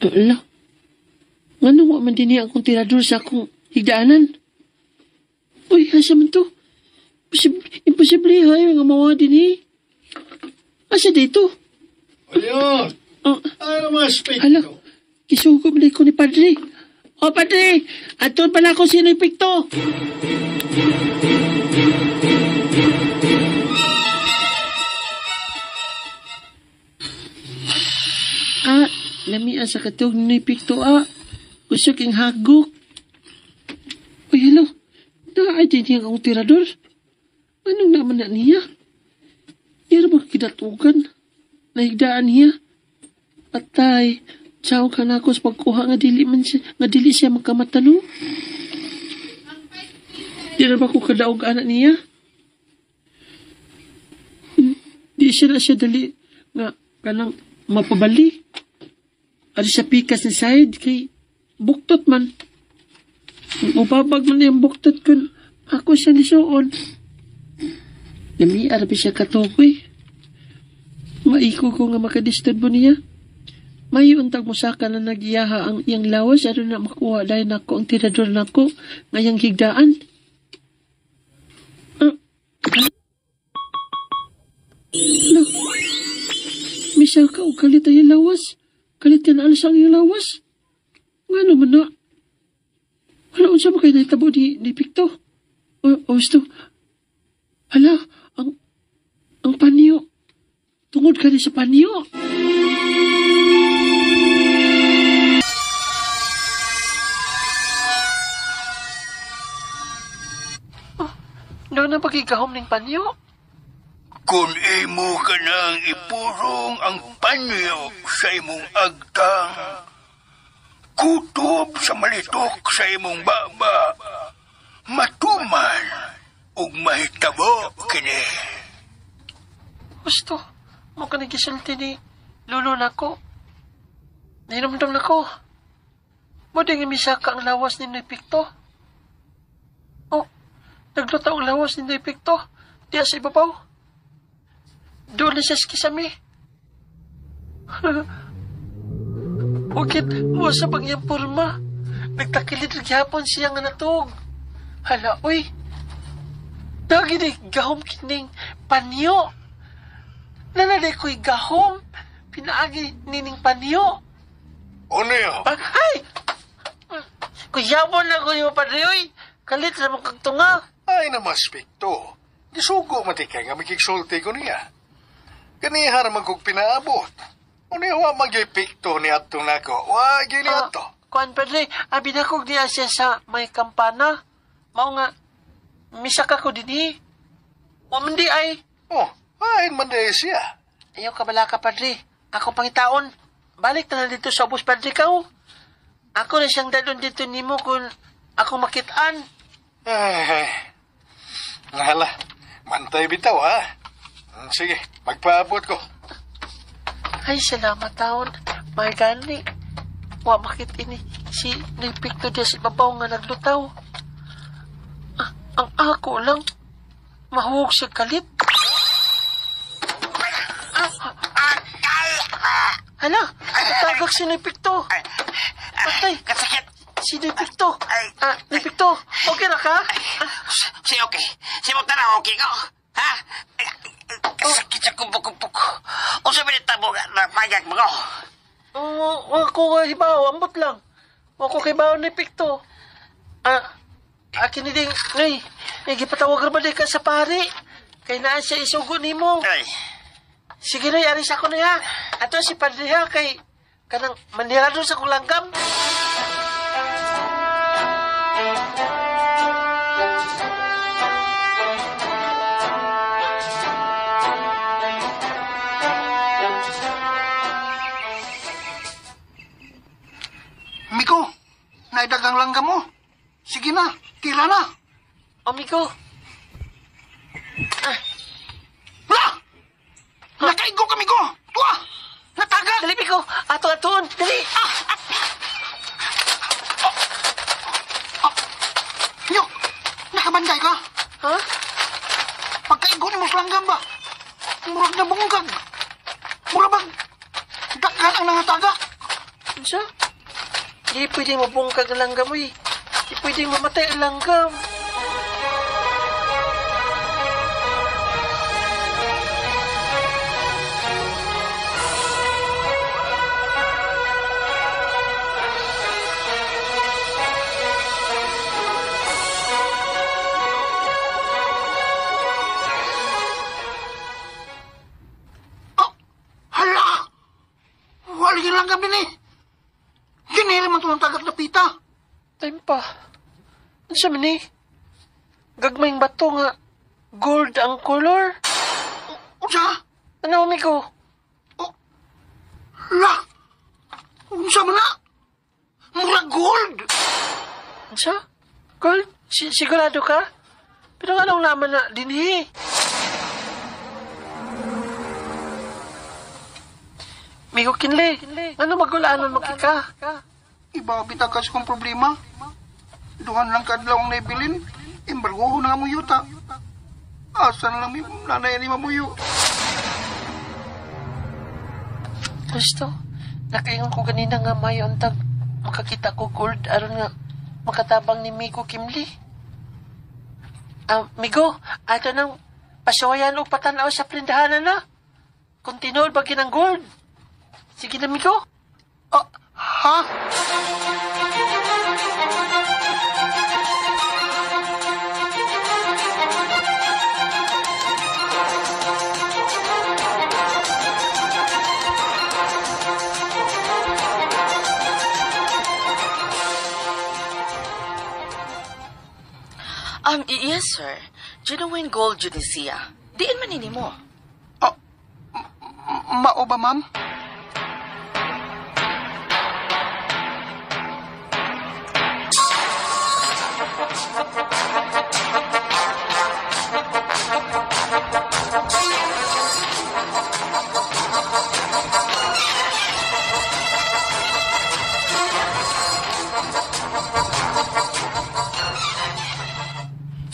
[SPEAKER 3] Ala. Nga nung man din niya akong tirador sa akong higdaanan. Uy, asa man to? Imposible hay nga mawa din eh. Asa dito?
[SPEAKER 2] Ayun! Ano mas Picto?
[SPEAKER 3] Hala, kisugom na ko ni Padre. O Padre, atun pala ako sino yung Picto. Lami sa katog ni Picto Usok yung hagok. Uy, hello. Naay din niya akong tirador. Anong naman na niya? Yara ba kinatugan? Nahigdaan niya? Patay. Tsaw ka na ako sa pagkuha nga dili siya magkamatano. Yara ba ko kadaog anak niya? Di siya na siya dali nga kanang mapabali. Ari siya pikas ni side kay buktot man. Upapag man yung buktot kun ako siya ni Soon. Nami arabi siya katukoy. Maiko ko nga makadisturbo niya. May untag musaka na nagiyaha ang iyang lawas ano na makuha dahil nako ang tirador nako ngayang higdaan. No. Misa ka o kalit ang iyang lawas. Kalit yan alas ang iyang lawas. Nga naman na. Wala unsa ba kayo naitabo ni Picto? O gusto? Hala, ang panyo. Tungod ka rin sa panyo. Doon na pagkikahom ng panyo.
[SPEAKER 5] Kung imo ka nang ipurong ang panyo sa imong agtang, kutob sa malitok sa imong baba, matuman ug mahitabo kini.
[SPEAKER 3] Gusto, mo ka nagisulti ni Lolo na ko. Nahinumdum na ko. Mo din imisaka ang lawas ni Noy Picto. Oh, nagluto ang lawas ni Noy Picto. Diya sa ibabaw. Doon na siya skisami. Ukit mo sa pangyang porma. Nagtakilid rin gihapon siya nga natug. Hala, uy. Naginig gahom kining panyo. Nanaday ko'y gahom. Pinaagi nining panyo.
[SPEAKER 2] Ano yun?
[SPEAKER 3] Ay! Kuyabon na ko yung padre, uy. Kalit sa mga kagtunga.
[SPEAKER 2] Ay namas, Picto. Gisugo matikay nga magigsulti ko niya. Ganihar man kong pinaabot. Uniwa magipikto ni atong nako. Wag yun ato.
[SPEAKER 3] Kuan padre, abinakog niya siya sa may kampana. Mao nga, misak ako din O mandi ay.
[SPEAKER 2] Oh, ayon man dahil siya.
[SPEAKER 3] Ayaw ka bala ka padre. Ako pangitaon. Balik na dito sa bus padre ka o. Ako na siyang dalon dito nimo kung ako makitaan.
[SPEAKER 2] Ay, nahala. Mantay bitaw, ha? Sige, magpaabot ko.
[SPEAKER 3] Ay, salamat taon. May gani. Wa makit ini. Si Nipikto dia si babaw nga naglutaw. Ang ako lang. Mahuwag siya kalit. Hala, natagak si Nipikto. Patay.
[SPEAKER 7] Kasakit.
[SPEAKER 3] Si Nipikto. Nipikto, okay na ka?
[SPEAKER 7] Si okay. Si mo tara okay ko. Ha? Kasakit sa kumpuk-kumpuk. O sa binitabo na pagag mo ko.
[SPEAKER 3] Ako nga hibaw, ambot lang. Ako kay hibaw Nipikto. Akin ni ding, ngay, nagipatawag naman ka sa pari. Kay naan siya isugo ni mo.
[SPEAKER 7] Ay.
[SPEAKER 3] Sige na, aris ako na ha. Ato si padre ha, kay kanang mandirado sa kulanggam.
[SPEAKER 8] Miko, naidagang langgam mo. Sige na, tira na.
[SPEAKER 3] Amigo.
[SPEAKER 8] Wala! Nakaigo kami ko! Tuwa! Nataga!
[SPEAKER 3] Dali, Miko. Ato-atoon. Dali.
[SPEAKER 8] Nyo! Nakabanday ka?
[SPEAKER 3] Ha?
[SPEAKER 8] Pagkaigo ni mo sa langgam ba? Murag na bungkag. Murag bang dagan ang nangataga.
[SPEAKER 3] Ano? Di pwede mabungkag ang langgam mo eh. Di pwede mamatay ang langgam.
[SPEAKER 8] Wali langgam din eh. Ginili man ito ng tagak na pita.
[SPEAKER 3] Time pa. Ano sa mani? Gagmayng bato nga. Gold ang color.
[SPEAKER 8] Unsa?
[SPEAKER 3] Ano, amigo?
[SPEAKER 8] La! Unsa man na? Mura gold!
[SPEAKER 3] Unsa? Gold? Sigurado ka? Pero anong naman na dinhi? Migo kinle. Ano magulaanon mo ka?
[SPEAKER 8] Iba bitakas kong problema. Duhan lang kadlaw ang naibilin. Embargo na nga mo yuta. Asan lang may nanay ni mamuyo.
[SPEAKER 3] Gusto, nakaingon ko ganina nga mayon tag makakita ko gold aron nga makatabang ni Migo Kimli. Migo, ato nang pasawayan o patanaw sa prindahanan na. Kung tinuod ba ng gold? Sige na, Migo.
[SPEAKER 8] Ha?
[SPEAKER 4] Yes, sir. Genuine gold jud ni siya. Diin man ini mo.
[SPEAKER 8] Mao ba, ma'am?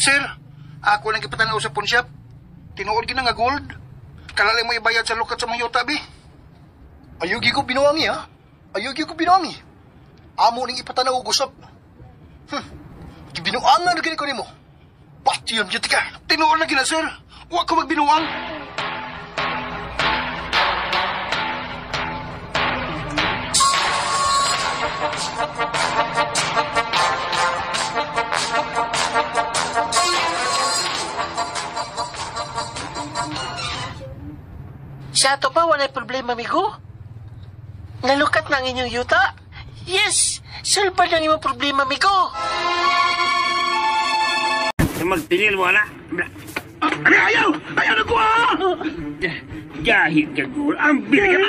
[SPEAKER 8] Sir, ako lang ipatanaw sa pawn shop. Tinuod gina nga gold. Kalalay mo ibayad sa lukat sa mga yuta, bi.
[SPEAKER 11] Ayugi ko binuangi, ha? Ayugi ko binuangi. Amo ning ipatanaw og usap. Binuangan na gini ko nimo. Pati yun, yun ka.
[SPEAKER 8] Tinuod na gina, sir. Huwag ko magbinuang.
[SPEAKER 3] Sa ato pa, walay problema, amigo. Nalukat na ang inyong yuta. Yes, solve na imong problema, amigo.
[SPEAKER 7] Magtingin mo, ala.
[SPEAKER 8] Ayaw! Ayaw na ko,
[SPEAKER 7] Gahit ka, Gul. Ang binigyan.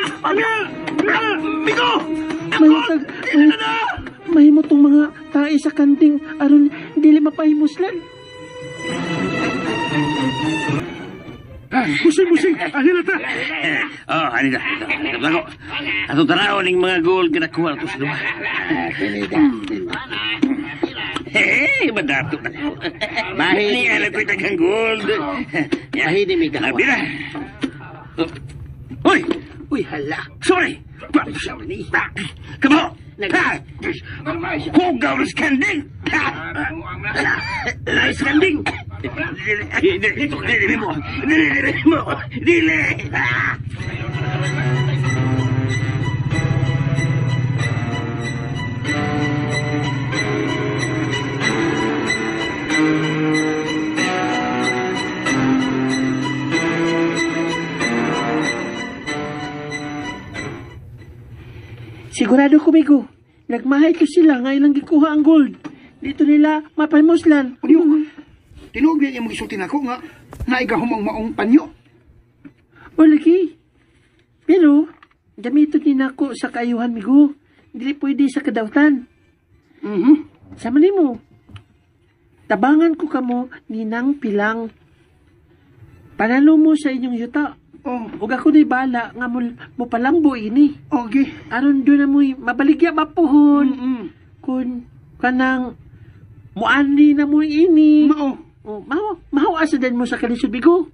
[SPEAKER 8] Bigo!
[SPEAKER 3] Mahimo tong mga tae sa kanting aron dili mapahimuslan.
[SPEAKER 8] Musing! Ahil na ta!
[SPEAKER 7] Oh, hanida. Ako. Ato tanaw ning mga gold kinakuha ko sa lupa. Hey, madato na ko. Mahini alam ko itagang gold. Mahini mi ka. Nabira. Uy!
[SPEAKER 3] Uy, hala.
[SPEAKER 7] Sorry! Come on! Hugaw na skanding! Skanding! Dili mo! Dili!
[SPEAKER 3] Sigurado ko, Migo. Nagmahay ko sila nga ilang gikuha ang gold. Dito nila mapahimuslan.
[SPEAKER 8] Tinuog niya yung magisulti na ko nga naigahom ang maong panyo.
[SPEAKER 3] O, lagi. Pero, gamiton din ako sa kaayuhan, Migo. Hindi pwede sa kadawtan. Sama ni mo. Tabangan ko kamo ninang pilang. Panalo mo sa inyong yuta. Ug ako ni bala nga mo palambo ini.
[SPEAKER 8] Okay.
[SPEAKER 3] Aron doon na mo'y mabaligya mapuhon. Kun kanang muani na mo ini.
[SPEAKER 8] Mao.
[SPEAKER 3] Maho asa din mo sa kalisod, Bigo.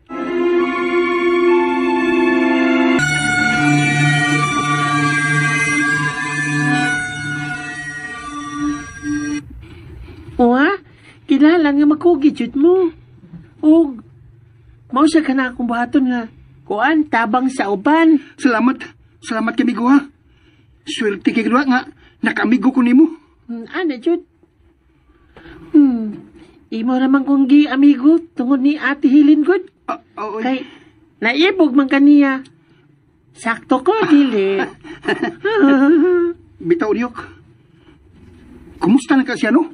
[SPEAKER 3] Kilala nga magkugijud mo. Og mao sa kana akong buhaton nga kuan tabang sa uban.
[SPEAKER 8] Salamat kay Migo, ha. Swerte kay Gidwa nga nakamigo ko nimo.
[SPEAKER 3] Ano jud? Imo naman kong amigo tungod ni Ate Hilin good. Kay naibog man kaniya. Sakto ko dili.
[SPEAKER 8] Bitaw niyok. Kumusta na ka siya, no?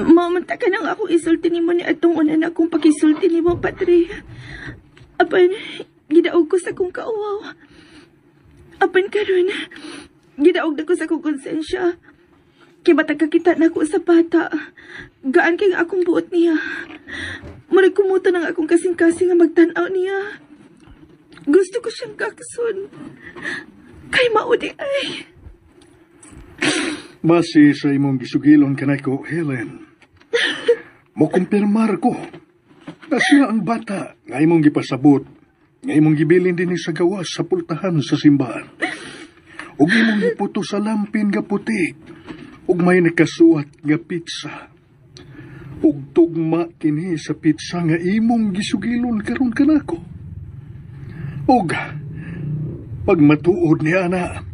[SPEAKER 6] Mamanta ka nang ako isulti ni mo ni atong una na akong pakisulti ni mo, Padre. Apan, gidaog ko sa kong kauwaw. Apan karon, gidaog na ko sa kong konsensya. Kibatag kakita na ako sa bata. Gaan kay akong buot niya. Maray kumuta ng akong kasing-kasing nga magtanaw niya. Gusto ko siyang kakson. Kay maudi ay.
[SPEAKER 2] Base sa imong gisugilon kanay ko, Helen. Mo kumpirmar ko na siya ang bata nga imong gipasabot, nga imong gibilin din sa gawas sa pultahan sa simbahan. Ug imong giputo sa lampin nga puti, ug may nakasuat nga pizza. Ug tugma kini sa pizza nga imong gisugilon karon kanako. Ug pagmatuod ni ana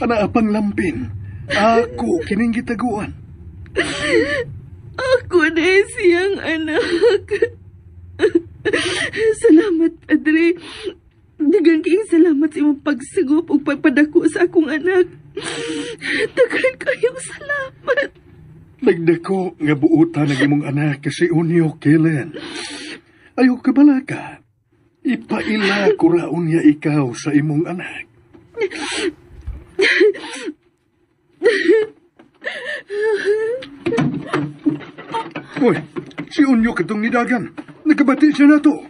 [SPEAKER 2] apang lampin, ako kining gitaguan.
[SPEAKER 6] Ako na siyang anak. Salamat, Padre. Dagang king salamat sa imong pagsigup ug pagpadako sa akong anak. Dagan kayong salamat.
[SPEAKER 2] Nagdako nga buutan ng imong anak kasi unyo, Kellen. Ayaw ka bala ka. Ipaila ko raon niya ikaw sa imong anak. Hoy, si Unyo katong nidagan. Nagkabati siya na to.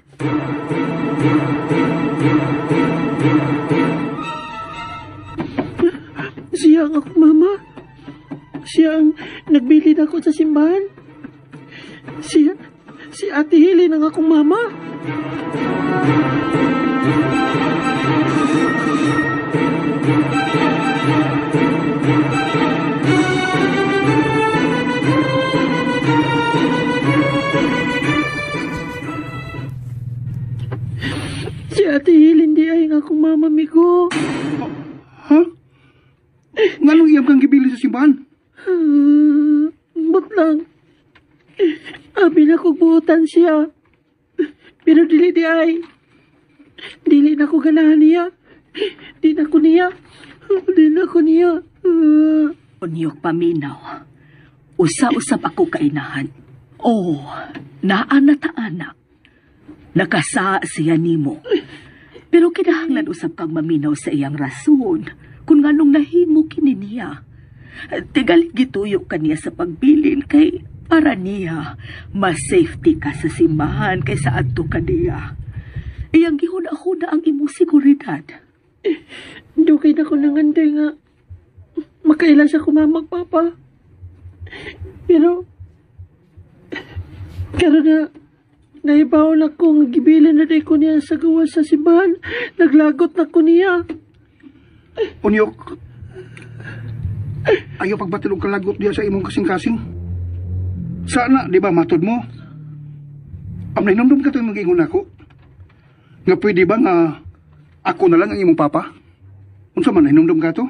[SPEAKER 3] Siya ang akong mama. Siya ang nagbilin ako sa simbahan. Si Ate Helen ang akong mama. Si Ate Helen di ay ang akong mama, Migo.
[SPEAKER 8] Ha? Nga nung iyam kang gibili sa simbahan?
[SPEAKER 3] But lang. Abi na ko buutan siya. Pero dili di ay. Dili na ko ganahan niya. Di na ko niya.
[SPEAKER 4] Unyok paminaw. Usa-usap ako kainahan. Oh, naana-anak. Nakasa siya nimo. Pero kinahanglan usap kang maminaw sa iyang rason kung nganong nahimo kini niya. Tigal gituyo kaniya sa pagbilin kay para niya mas safety ka sa simbahan kaysa adto ka niya. Iyang gihuna-huna ang imong seguridad.
[SPEAKER 3] Dugay na ko nanganday nga. Makaila siya kumamag, Papa. Pero na naibaw na ko nga gibilin na day ko niya sa gawas sa simbahan. Naglagot na ko niya.
[SPEAKER 8] Unyok, ayaw pagbatilog kalagot diya sa imong kasing-kasing. Sana, di ba, matod mo? Am nahinumdum ka ito yung mag-ingon ako? Nga pwede ba nga ako na lang ang imong papa? Unsa man, nahinumdum ka to?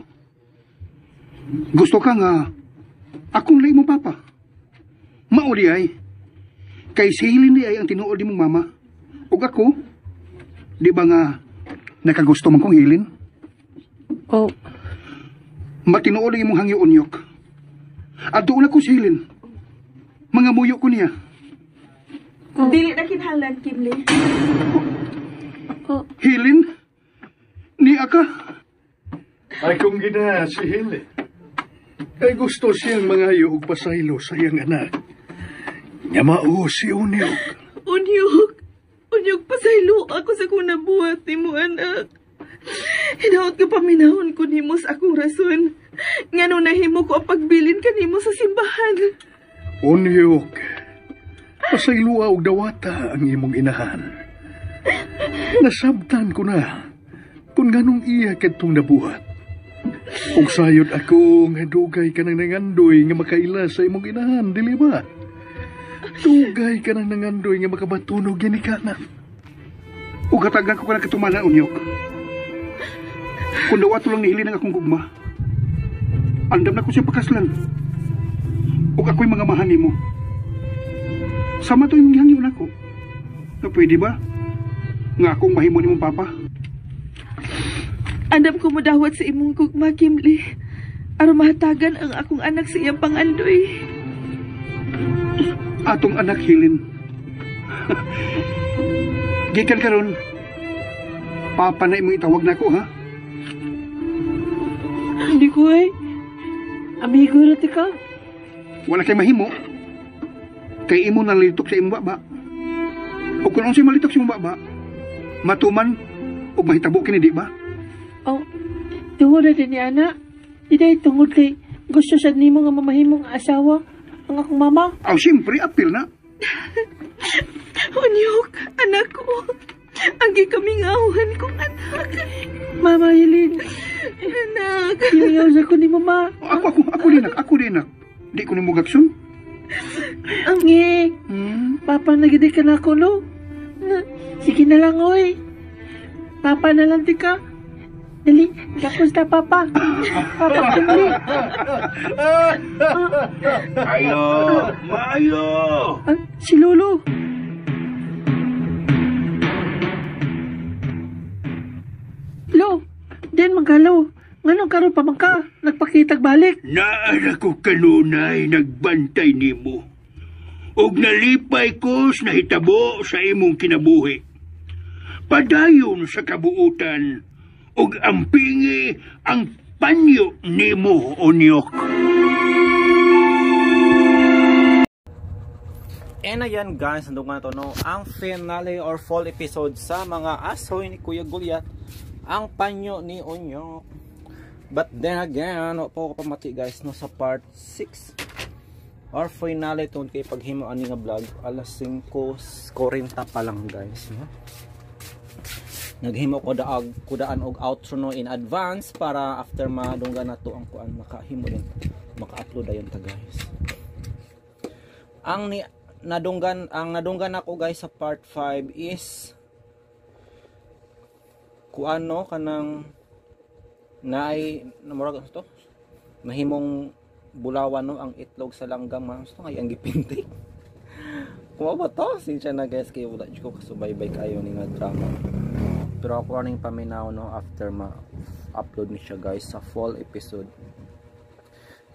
[SPEAKER 8] Gusto ka nga akong na imong papa? Mauli ay, kay si Helen di ay ang tinuod imong mama. O ako, di ba nga nakagusto man kong Helen?
[SPEAKER 3] Oh.
[SPEAKER 8] Matinuod ang imong hangyo, Unyok. At doon ako si Helen. Mga muyo ko niya.
[SPEAKER 6] Dili na kinahanglan, Kimli.
[SPEAKER 8] Helen? Ni ka?
[SPEAKER 2] Ay kung gina si Helen. Kay gusto siyang mangayo og pasaylo sa iyang anak. Nyamao si Unyok.
[SPEAKER 6] Unyok, pasaylo ako sa kung nabuhat ni mo, anak. Hinaot ka paminahon ko ni mo sa akong rason. Nga nung nahimo ko ang pagbilin ka ni mo sa simbahan.
[SPEAKER 2] Unyok, pasayloa og dawata ang imong inahan. Nasabtan ko na kung ganong iya kadtong nabuhat. Kung sayod ako nga dugay ka nang nangandoy nga makaila sa imong inahan, dili ba? Dugay ka nang nangandoy nga makabatunog yan ikanan.
[SPEAKER 8] O katagan ko ka na katumana, Unyok. Kung dawa tulang nihili ng akong gugma, andam na ko siya pakaslan. O ako'y mga mahani mo. Sama to yung hangyon ako. Na pwede ba? Nga akong mahimo ni mong papa.
[SPEAKER 6] Andam ko mudawat sa imong gugma, Kimli. Aron mahatagan ang akong anak sa iyang pangandoy.
[SPEAKER 8] Atong anak, Helen. Gikan karon, papa na imong itawag na ako, ha?
[SPEAKER 3] Hindi ko ay. Amigo na ka.
[SPEAKER 8] Wala kay mahimo. Kay imo nalitok sa imong baba. O kung ano siya malitok sa imong baba, matuman o mahitabo kini, di ba?
[SPEAKER 3] Oh, tungod na din ni Ana. Di dahil tungod kay gusto siya nimo nga mamahimong asawa ang akong mama.
[SPEAKER 8] Aw, siyempre, apil na.
[SPEAKER 6] Unyok, anak ko. Ang gikamingawan kong anak.
[SPEAKER 3] Mama Helen.
[SPEAKER 6] Anak.
[SPEAKER 3] Iyaw sa ko ni mama.
[SPEAKER 8] Ako dinak. Di ko ni mo gaksun.
[SPEAKER 3] Ngi. Papa nagidi ka na ako, no? Sige na lang, oy. Papa na lang di ka. Dali, kapos na, Papa. Papa, dali.
[SPEAKER 5] Maayo!
[SPEAKER 3] Si Lolo. Lo, din magkalo. Nganong karon pa man ka? Nagpakitag balik.
[SPEAKER 5] Naara ko kanunay nagbantay nimo. Og nalipay ko sa nahitabo sa imong kinabuhi. Padayon sa kabuutan og ampingi ang panyo nimo, Unyok.
[SPEAKER 12] And ayan guys, nandun nga to, no, ang finale or fall episode sa mga asoy ni Kuya Gulyat, ang panyo ni Onyok. But then again, po ko pamati guys, no, sa part 6 or finale tungkol kay paghimo ani nga vlog, alas 5:40 pa lang guys, no. Naghimo ko kudaan og outro no in advance para after madunggan na to ang kuan makahimo din, maka-upload ayon ta guys. Ang nadunggan ako guys sa part 5 is kuano kanang namurag to mahimong bulawan no ang itlog sa langgam mas to ay ang gipinti. Kuha ba to? Sinsya na guys kay wala ko kasubaybay kayo ni nga drama. Pero ako ning paminaw no after ma-upload ni siya guys sa fall episode.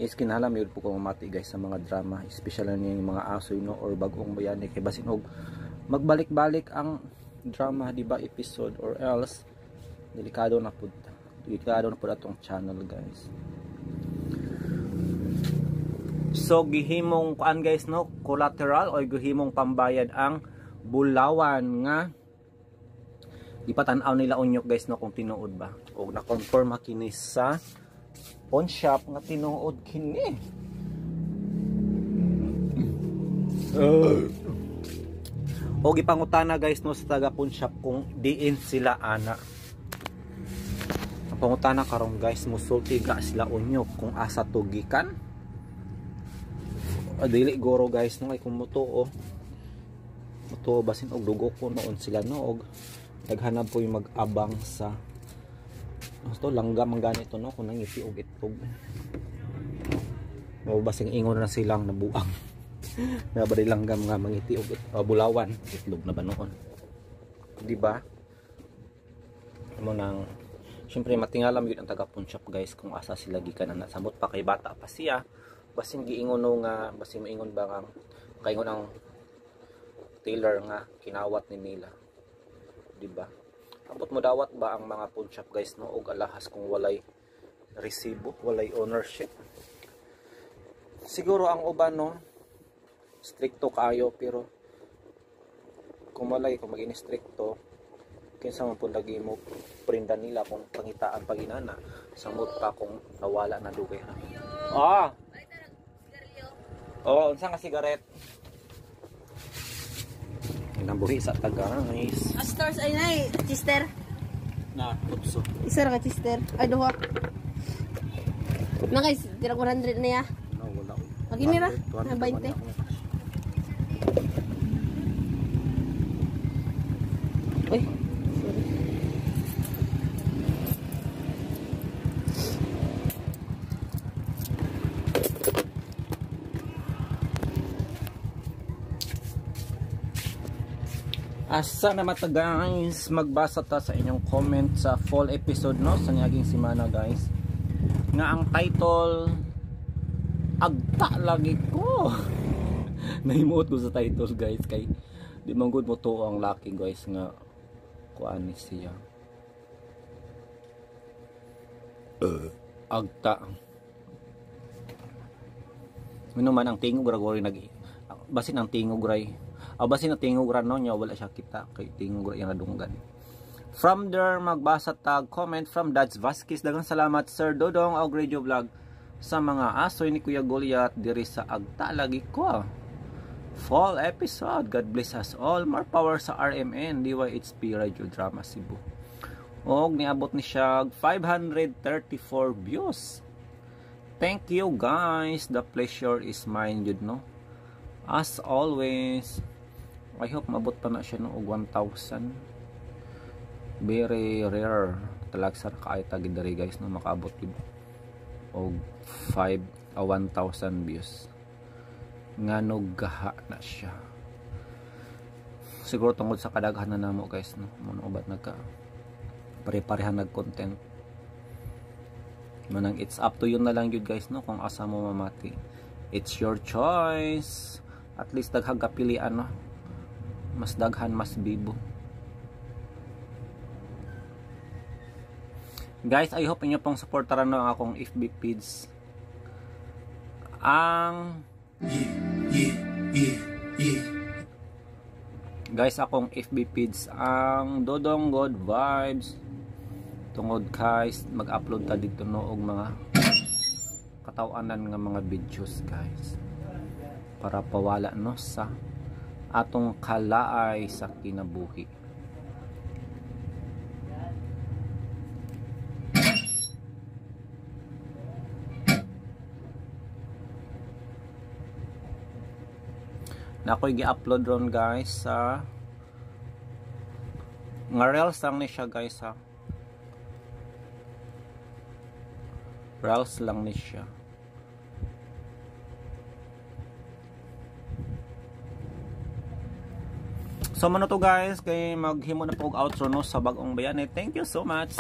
[SPEAKER 12] Is kinahanglan yun po kung mati guys sa mga drama, especially yung mga asoy no or bagong bayani kay basin og magbalik-balik ang drama di ba episode or else delikado na pud atong channel guys. So gihimong kuan guys no collateral o gihimong pambayad ang bulawan nga di pa tan-aw nila Onyok guys no kung tinuod ba o na-confirm kini sa pawn shop nga tinuod kini. O gipangutana guys no sa taga pawn shop kung diin sila ana. Ang pangutana karon guys musulti ga sila Onyok kung asa tugikan. Dili goro guys no kay kung mutuo basin og dugo ko noon sila no og naghanap po yung mag-abang sa to langgam ang ganito no kung nangiti og itlog. Basing ingon na silang nabuang. Na ba langgam nga mangiti og bulawan itlog na ba noon. Di ba? Mo nang syempre matingalam yun ang taga pawn shop guys kung asa sila gikan na samot pa kay bata pa siya. Basing giingon no nga basing maingon ba nga kaingon ang tailor nga kinawat ni nila. Di ba? Kapot mo dawat ba ang mga pawn shop guys no og alahas kung walay resibo, walay ownership. Siguro ang uban no stricto kayo pero kung maging stricto kinsa man pud lagi mo prindan nila kung pangitaan paginana samot pa kung nawala na dugay ha. Unsa nga sigaret? Nambuhi sa taga guys.
[SPEAKER 13] Stars ay nay, chister.
[SPEAKER 12] Na, utso.
[SPEAKER 13] Isa ra ka chister. Ay duha. Na guys, dirang 100 na ya.
[SPEAKER 12] No, wala.
[SPEAKER 13] Magini ra, 20. Uy.
[SPEAKER 12] Asa naman ta guys, magbasa ta sa inyong comment sa fall episode no sa niyaging simana guys. Nga ang title agta lagi ko. Nahimuot ko sa title guys kay di man gud mo to ang lucky guys nga kuan ni siya. Agta. Ano man ang tingog ragoy basin ang tingog ray. Basin na tingog ran no nya wala siya kita kay tingog ra yang nadunggan. From there magbasa tag comment from Dads Vasquez. Daghang salamat Sir Dodong og Radio Vlog sa mga asoy ni Kuya Gulyat diri sa agta lagi ko. Fall episode. God bless us all. More power sa RMN DYHP Radio Drama Cebu. Og niabot ni siya 534 views. Thank you guys. The pleasure is mine jud no. As always. I hope mabot pa na siya no og 1,000. Very rare talag sa kaay tagid diri guys no makaabot gid og 1,000 views. Ngano gaha na siya. Siguro tungod sa kadaghan na namo guys no. Mo ubat nagka pare-parehan nag-content. Manang it's up to you na lang yun guys no kung asa mo mamati. It's your choice. At least daghang kapilian no. Mas daghan mas bibo. Guys, I hope inyo pong supportaran no ang akong FB page. Ang Guys, akong FB feeds ang Dodong God Vibes. Tungod guys, mag-upload ta dito noong mga katawanan nga mga videos guys. Para pawala no sa atong kalaay sa kinabuhi. Na ako'y gi-upload ron guys sa nga reels lang ni siya guys ha. Reels lang ni siya. So mano to guys, kay maghimo na po og outro no sa bagong bayani. Thank you so much.